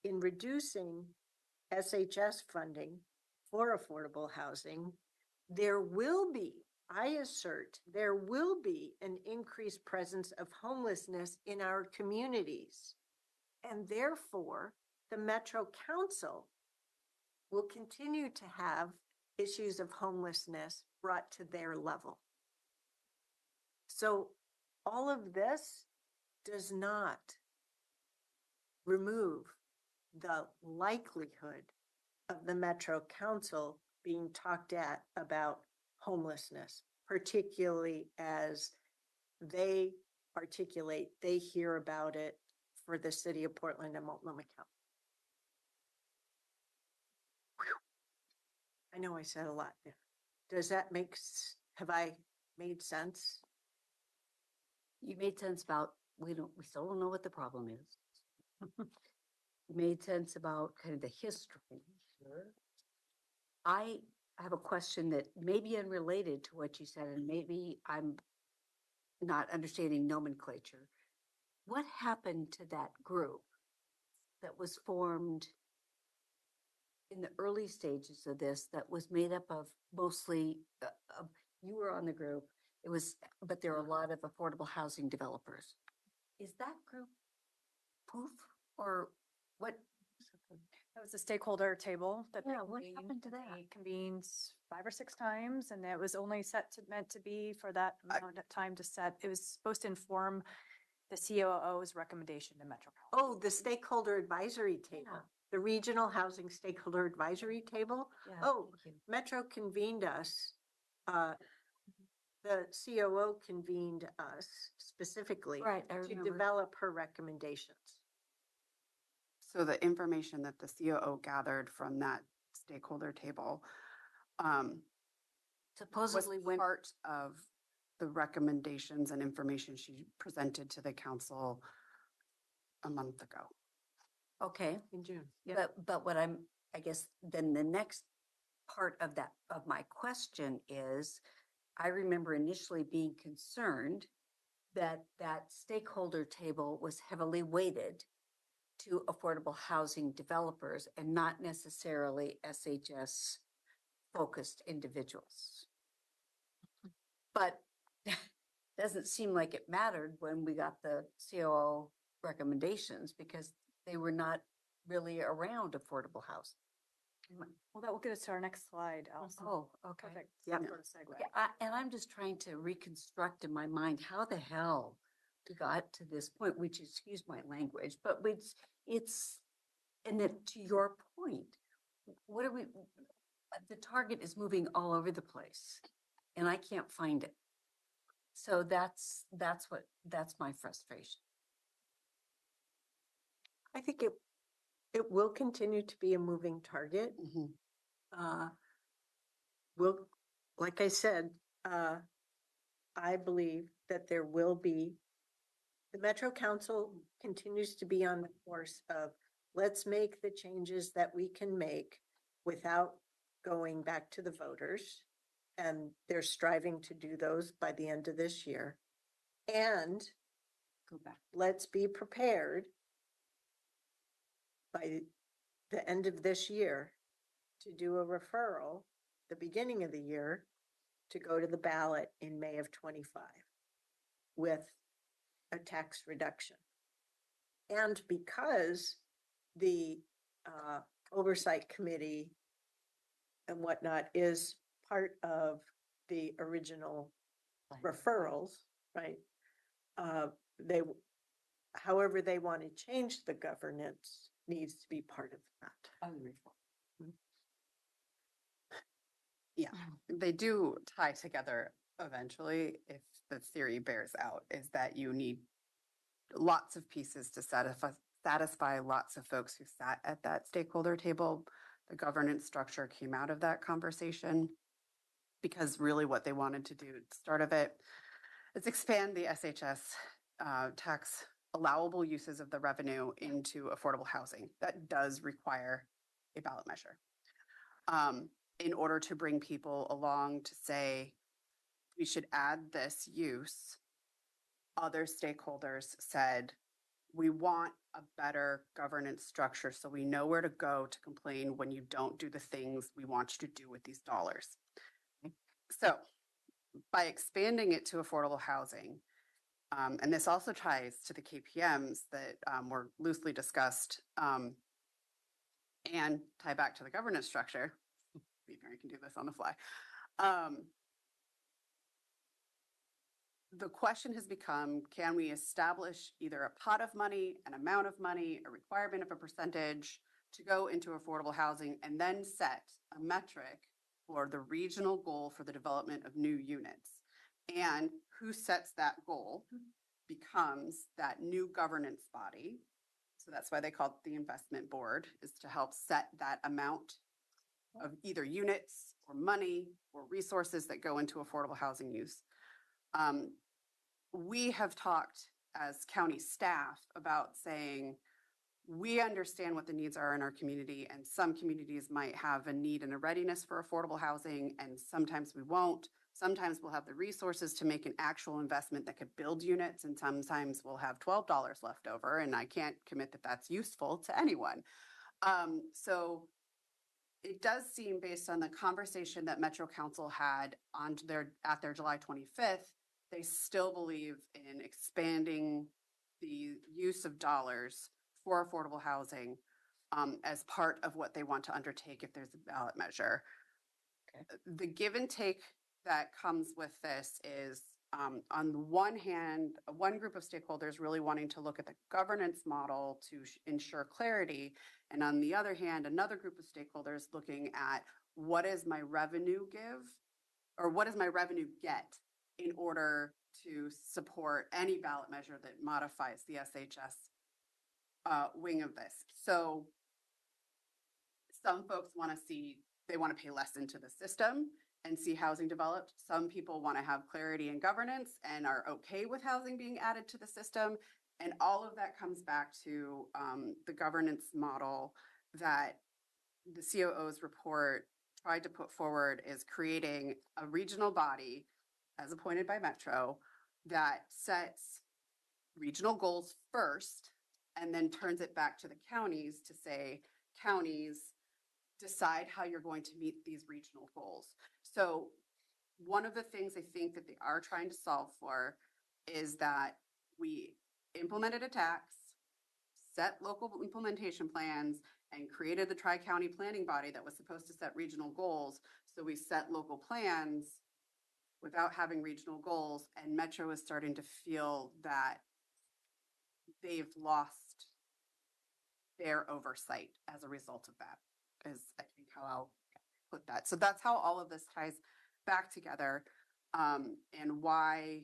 in reducing SHS funding for affordable housing, there will be, I assert, there will be an increased presence of homelessness in our communities. And therefore, the Metro Council will continue to have issues of homelessness brought to their level. So all of this does not remove the likelihood of the Metro Council being talked at about homelessness, particularly as they articulate, they hear about it for the city of Portland and Multnomah County. I know I said a lot there. Does that make, have I made sense? You made sense about, we still don't know what the problem is. You made sense about kind of the history. Sure. I have a question that may be unrelated to what you said, and maybe I'm not understanding nomenclature. What happened to that group that was formed in the early stages of this that was made up of mostly, you were on the group, but there are a lot of affordable housing developers. Is that group poof or what? That was a stakeholder table that they Yeah, what convened. happened to that? They convened 5 or 6 times, and it was only meant to be for that amount of time to set. It was supposed to inform the COO's recommendation to Metro Council. Oh, the stakeholder advisory table, Yeah. the regional housing stakeholder advisory table. Yeah, Oh, thank you. Metro convened us. The COO convened us specifically Right, I to remember. develop her recommendations. So the information that the COO gathered from that stakeholder table was Supposedly went, part of the recommendations and information she presented to the council a month ago. okay. In June. But what I guess then the next part of my question is, I remember initially being concerned that stakeholder table was heavily weighted to affordable housing developers and not necessarily SHS focused individuals. But doesn't seem like it mattered when we got the COO recommendations because they were not really around affordable housing. Well, that will get us to our next slide, Allison. Oh, okay. Perfect. Yep. Sort of segue. Yeah, and I'm just trying to reconstruct in my mind how the hell we got to this point, which, excuse my language, but and that to your point, what are we, the target is moving all over the place and I can't find it. So that's my frustration. I think it will continue to be a moving target. Will, like I said, I believe that there will be, the Metro Council continues to be on the course of, let's make the changes that we can make without going back to the voters. And they're striving to do those by the end of this year. And Go back. let's be prepared by the end of this year to do a referral, the beginning of the year, to go to the ballot in May of 25 with a tax reduction. And because the oversight committee and whatnot is part of the original referrals, right? They, however they want to change the governance needs to be part of that. Yeah, they do tie together eventually if the theory bears out, is that you need lots of pieces to satisfy lots of folks who sat at that stakeholder table. The governance structure came out of that conversation because really what they wanted to do at the start of it is expand the SHS tax allowable uses of the revenue into affordable housing. That does require a ballot measure. In order to bring people along to say, we should add this use, other stakeholders said, we want a better governance structure so we know where to go to complain when you don't do the things we want you to do with these dollars. So by expanding it to affordable housing, And this also ties to the KPMs that were loosely discussed and tie back to the governance structure. See if I can do this on the fly. The question has become, can we establish either a pot of money, an amount of money, a requirement of a percentage to go into affordable housing, and then set a metric for the regional goal for the development of new units? And who sets that goal becomes that new governance body. So that's why they call it the investment board, is to help set that amount of either units or money or resources that go into affordable housing use. We have talked as county staff about saying, we understand what the needs are in our community, and some communities might have a need and a readiness for affordable housing, and sometimes we won't. Sometimes we'll have the resources to make an actual investment that could build units, and sometimes we'll have $12 left over, and I can't commit that that's useful to anyone. So it does seem, based on the conversation that Metro Council had at their July 25th, they still believe in expanding the use of dollars for affordable housing as part of what they want to undertake if there's a ballot measure. Okay. The give and take that comes with this is, on the one hand, one group of stakeholders really wanting to look at the governance model to ensure clarity. And on the other hand, another group of stakeholders looking at what is my revenue give, or what does my revenue get in order to support any ballot measure that modifies the SHS wing of this. So some folks want to they want to pay less into the system and see housing developed. Some people want to have clarity and governance and are okay with housing being added to the system. And all of that comes back to the governance model that the COO's report tried to put forward, is creating a regional body as appointed by Metro that sets regional goals first and then turns it back to the counties to say, counties, decide how you're going to meet these regional goals. So one of the things I think that they are trying to solve for is that we implemented a tax, set local implementation plans, and created the tri-county planning body that was supposed to set regional goals. So we set local plans without having regional goals, and Metro is starting to feel that they've lost their oversight as a result of that, is I think how I'll put that. So that's how all of this ties back together, and why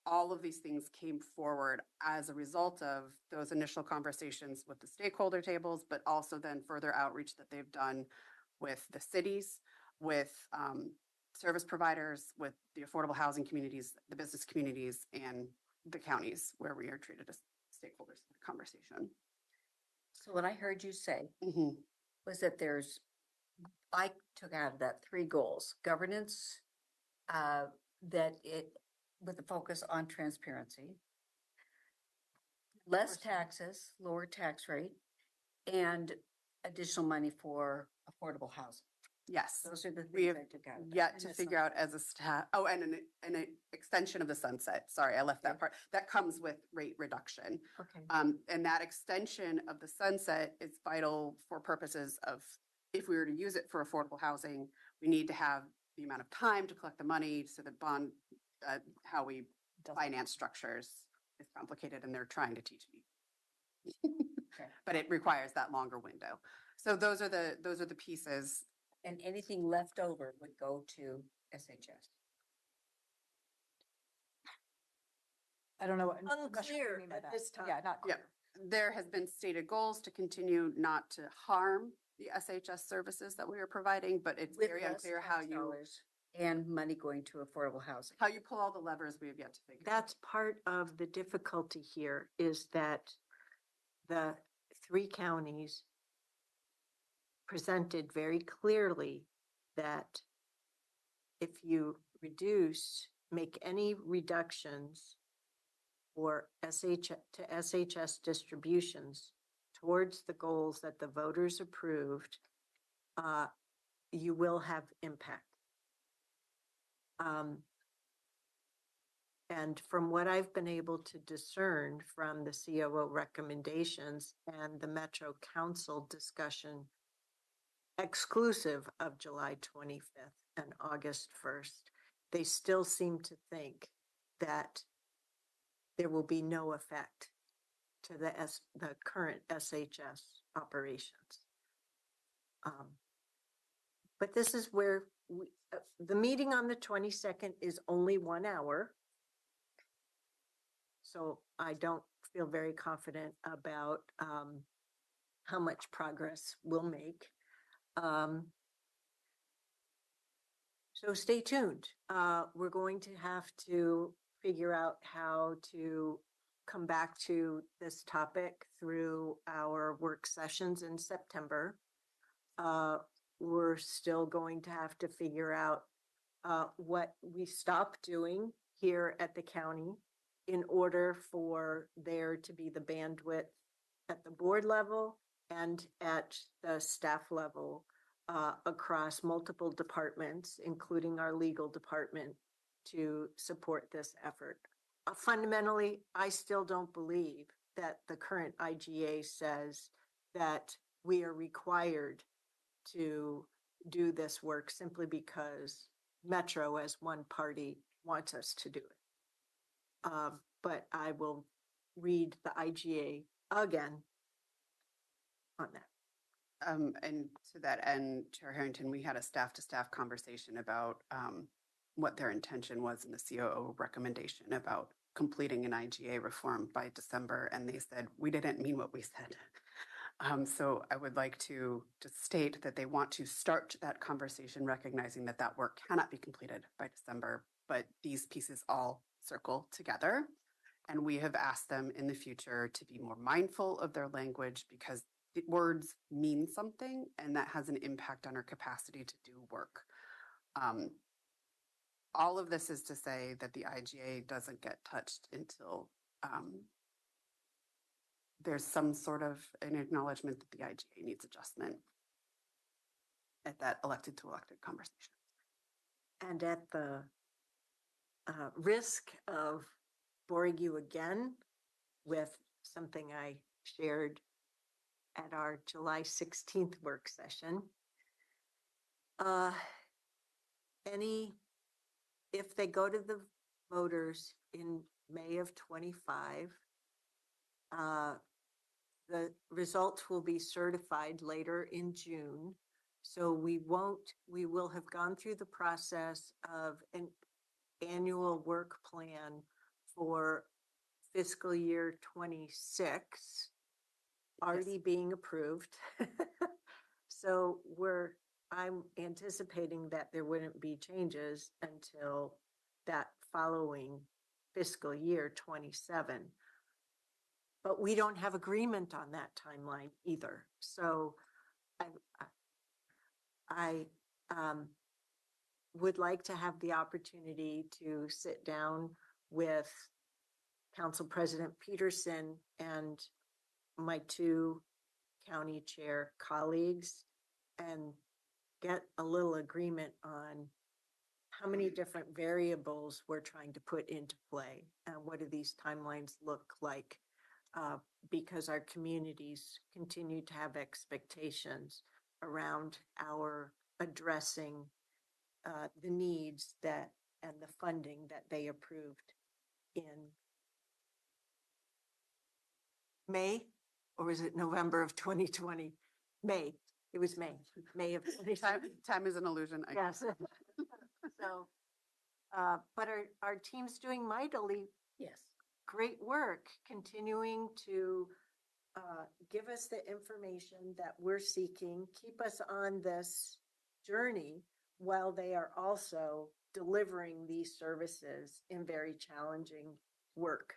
all of these things came forward as a result of those initial conversations with the stakeholder tables, but also then further outreach that they've done with the cities, with service providers, with the affordable housing communities, the business communities, and the counties where we are treated as stakeholders in the conversation. So what I heard you say Mm-hmm. was that I took out of that 3 goals: governance, with a focus on transparency, less taxes, lower tax rate, and additional money for affordable housing. Yes. Those are the We things have I took out. of that. yet And to that's figure not- out as a staff. Oh, and an extension of the sunset. Sorry, I left that part. That comes with rate reduction. Okay. And that extension of the sunset is vital for purposes of, if we were to use it for affordable housing, we need to have the amount of time to collect the money, so that bond, how we finance structures is complicated, and they're trying to teach me. Okay. But it requires that longer window. So those are the pieces. And anything left over would go to SHS. I don't know what. I'm not sure what you Unclear mean by at that. this time. Yeah, not Yeah. clear. There has been stated goals to continue not to harm the SHS services that we are providing, but it's With very less unclear how tax dollars and money going to affordable housing. you pull all the levers we have yet to figure. That's part of the difficulty here, is that the 3 counties presented very clearly that if you make any reductions for SHS distributions towards the goals that the voters approved, you will have impact. And And from what I've been able to discern from the COO recommendations and the Metro Council discussion exclusive of July 25th and August 1st, they still seem to think that there will be no effect to the current SHS operations. But this is where the meeting on the 22nd is only 1 hour. So I don't feel very confident about how much progress we'll make. So stay tuned. We're going to have to figure out how to come back to this topic through our work sessions in September. We're still going to have to figure out what we stop doing here at the county in order for there to be the bandwidth at the board level and at the staff level across multiple departments, including our legal department, to support this effort. Fundamentally, I still don't believe that the current IGA says that we are required to do this work simply because Metro as one party wants us to do it. But I will read the IGA again on that. And to that end, Chair Harrington, we had a staff-to-staff conversation about what their intention was in the COO recommendation about completing an IGA reform by December, and they said, we didn't mean what we said. So I would like to just state that they want to start that conversation recognizing that that work cannot be completed by December, but these pieces all circle together. And we have asked them in the future to be more mindful of their language because the words mean something and that has an impact on our capacity to do work. All of this is to say that the IGA doesn't get touched until there's some sort of an acknowledgement that the IGA needs adjustment at that elected to elected conversation. And at the risk of boring you again with something I shared at our July 16th work session, if they go to the voters in May of 25, the results will be certified later in June. So we will have gone through the process of an annual work plan for fiscal year 26 already being approved. So I'm anticipating that there wouldn't be changes until that following fiscal year 27. But we don't have agreement on that timeline either. So I would like to have the opportunity to sit down with Council President Peterson and my two county chair colleagues and get a little agreement on how many different variables we're trying to put into play and what do these timelines look like, because our communities continue to have expectations around our addressing the needs that and the funding that they approved in May, or was it November of 2020? May. It was May of 2020. Time is an illusion. Yes. So, but our team's doing mightily great work, continuing to give us the information that we're seeking, keep us on this journey while they are also delivering these services in very challenging work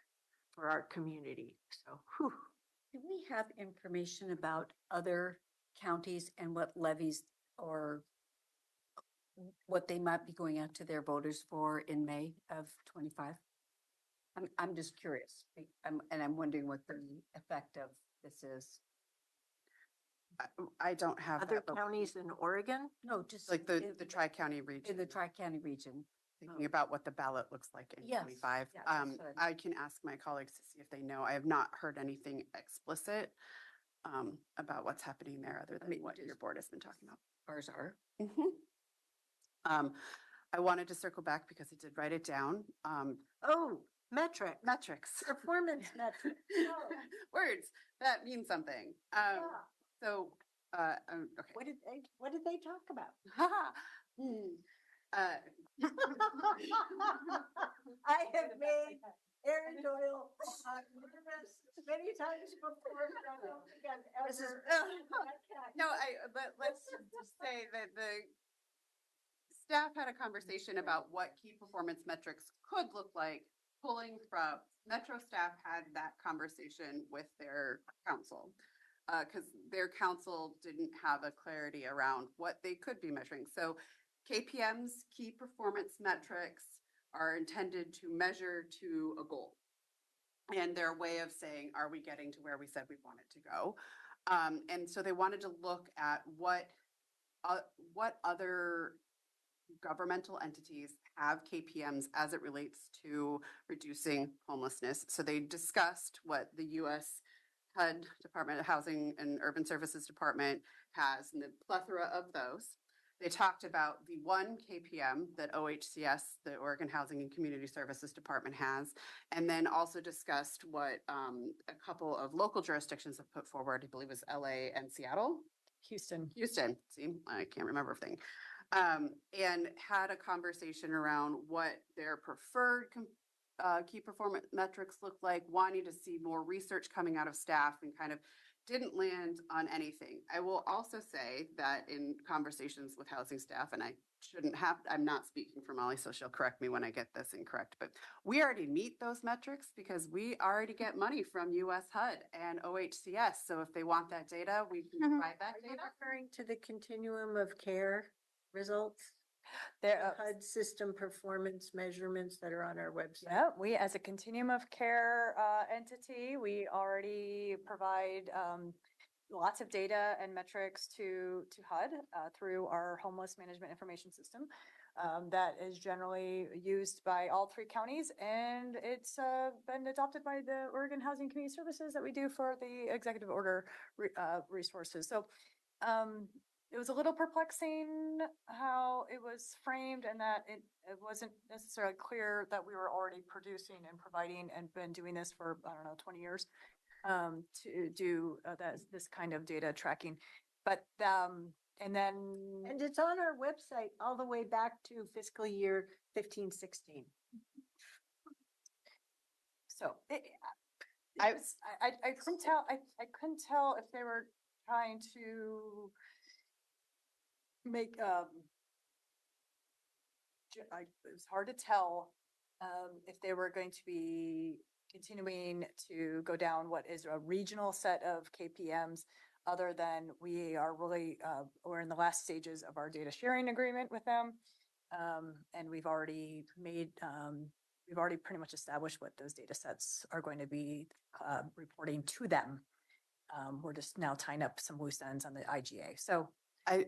for our community. So, whew. Do we have information about other counties and what levies or what they might be going out to their voters for in May of 25? I'm just curious, and I'm wondering what the effect of this is. I don't have Other that, but counties in Oregon? No, just like the Tri-County region. in the Tri-County region. thinking about what the ballot looks like in Yes, 25. yeah, that's what I can ask my colleagues to see if they know. I have not heard anything explicit about what's happening there other than mean, what your just- board has been talking about. Ours are. I wanted to circle back because I did write it down. Oh, metric, Metrics. performance metric. Oh, Words that mean something. yeah. So, okay. What did they talk about? Uh, I have made Aaron Doyle nervous many times before, but I don't think I've ever. No, but let's just say that the staff had a conversation about what key performance metrics could look like, pulling from, Metro staff had that conversation with their council. Because their council didn't have a clarity around what they could be measuring. So KPM's key performance metrics are intended to measure to a goal. And their way of saying, are we getting to where we said we wanted to go? And so they wanted to look at what other governmental entities have KPMs as it relates to reducing homelessness. So they discussed what the US HUD, Department of Housing and Urban Services Department, has, and the plethora of those. They talked about the one KPM that OHCS, the Oregon Housing and Community Services Department, has, and then also discussed what a couple of local jurisdictions have put forward. I believe it was LA and Seattle. Houston. See, I can't remember everything. And had a conversation around what their preferred key performance metrics look like, wanting to see more research coming out of staff, and kind of didn't land on anything. I will also say that in conversations with housing staff, and I'm not speaking for Molly, so she'll correct me when I get this incorrect, but we already meet those metrics because we already get money from US HUD and OHCS. So if they want that data, we can provide that Are you data. referring to the continuum of care results? There, The HUD system performance measurements that are on our website? yeah, we, as a continuum of care entity, we already provide lots of data and metrics to HUD through our homeless management information system. That is generally used by all 3 counties, and it's been adopted by the Oregon Housing Community Services that we do for the executive order resources. So it was a little perplexing how it was framed, and that it wasn't necessarily clear that we were already producing and providing and been doing this for, I don't know, 20 years to do this kind of data tracking. But and then And it's on our website all the way back to fiscal year 15, 16. so I couldn't tell. I couldn't tell if they were trying to make it was hard to tell if they were going to be continuing to go down what is a regional set of KPMs, other than we are really we're in the last stages of our data sharing agreement with them, and we've already pretty much established what those data sets are going to be reporting to them. We're just now tying up some loose ends on the IGA. So I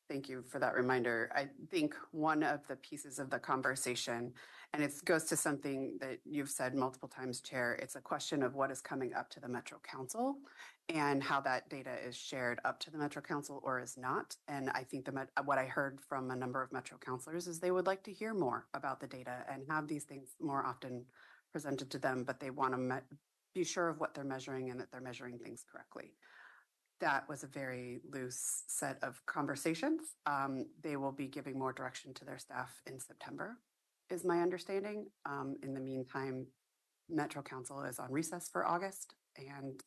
thank you for that reminder. I think one of the pieces of the conversation, and it goes to something that you've said multiple times, Chair, it's a question of what is coming up to the Metro Council and how that data is shared up to the Metro Council or is not. And I think what I heard from a number of Metro councilors is they would like to hear more about the data and have these things more often presented to them, but they want to be sure of what they're measuring and that they're measuring things correctly. That was a very loose set of conversations. They will be giving more direction to their staff in September, is my understanding. In the meantime, Metro Council is on recess for August, and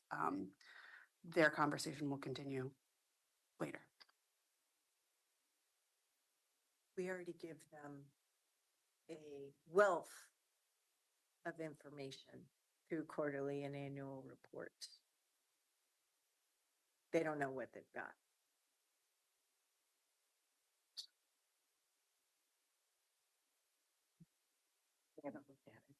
their conversation will continue later. We already give them a wealth of information through quarterly and annual reports. They don't know what they've got. They haven't looked at it.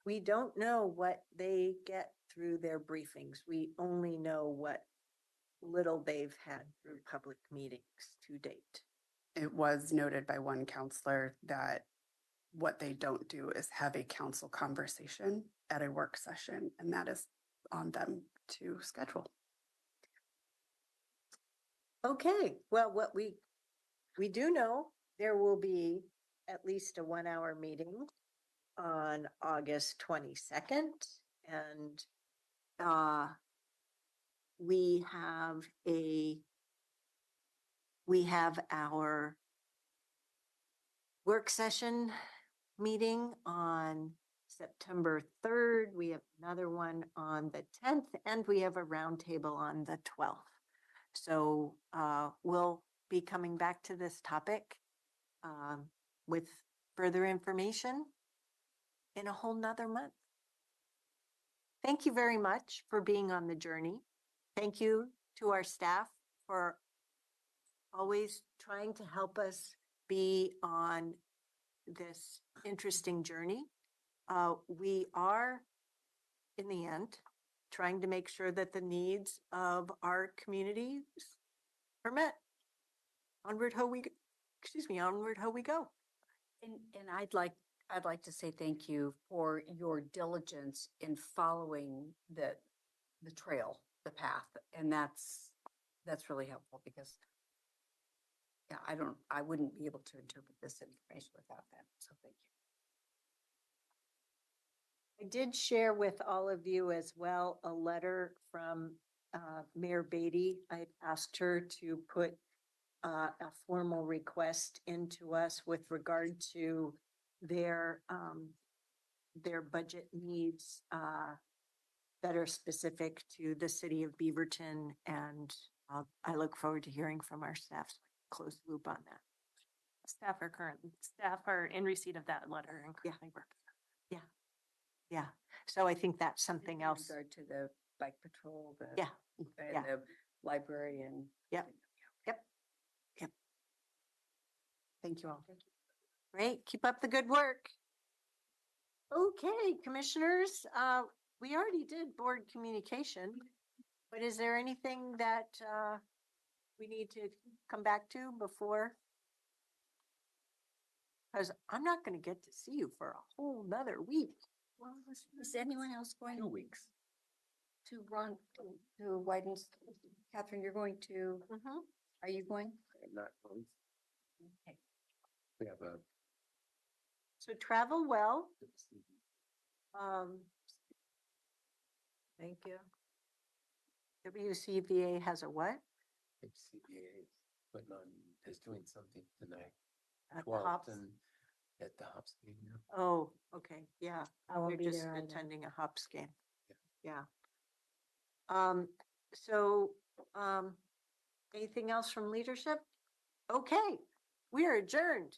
We don't know what they get through their briefings. We only know what little they've had through public meetings to date. it was noted by one counselor that what they don't do is have a council conversation at a work session, and that is on them to schedule. Okay, well, what we do know, there will be at least a 1 hour meeting on August 22nd. And we have our work session meeting on September 3rd. We have another one on the 10th, and we have a roundtable on the 12th. So we'll be coming back to this topic with further information in a whole nother month. Thank you very much for being on the journey. Thank you to our staff for always trying to help us be on this interesting journey. We are, in the end, trying to make sure that the needs of our communities are met. Onward ho we go. And I'd like to say thank you for your diligence in following the trail, the path. And that's really helpful because yeah, I wouldn't be able to interpret this information without that. So thank you. I did share with all of you as well a letter from Mayor Beatty. I asked her to put a formal request into us with regard to their budget needs that are specific to the city of Beaverton, and I look forward to hearing from our staff. Close loop on that. Staff are in receipt of that letter and currently working. Yeah. So I think that's something In else. regard to the bike patrol, Yeah. and the library and. Yep. Thank you all. Great. Keep up the good work. Okay, commissioners, we already did board communication, but is there anything that we need to come back to before? Because I'm not going to get to see you for a whole nother week. Well, is anyone else going 2 weeks. to run to Wyden's? Catherine, you're going to, are you going? I'm not going. Okay. We have a. So travel well. Thank you. WCVA has a what? CBA is doing something tonight. At the 12th Hops? and at the Hops game. Oh, okay, yeah. I won't You're be just there either. attending a Hops game. Yeah. So, anything else from leadership? Okay, we are adjourned.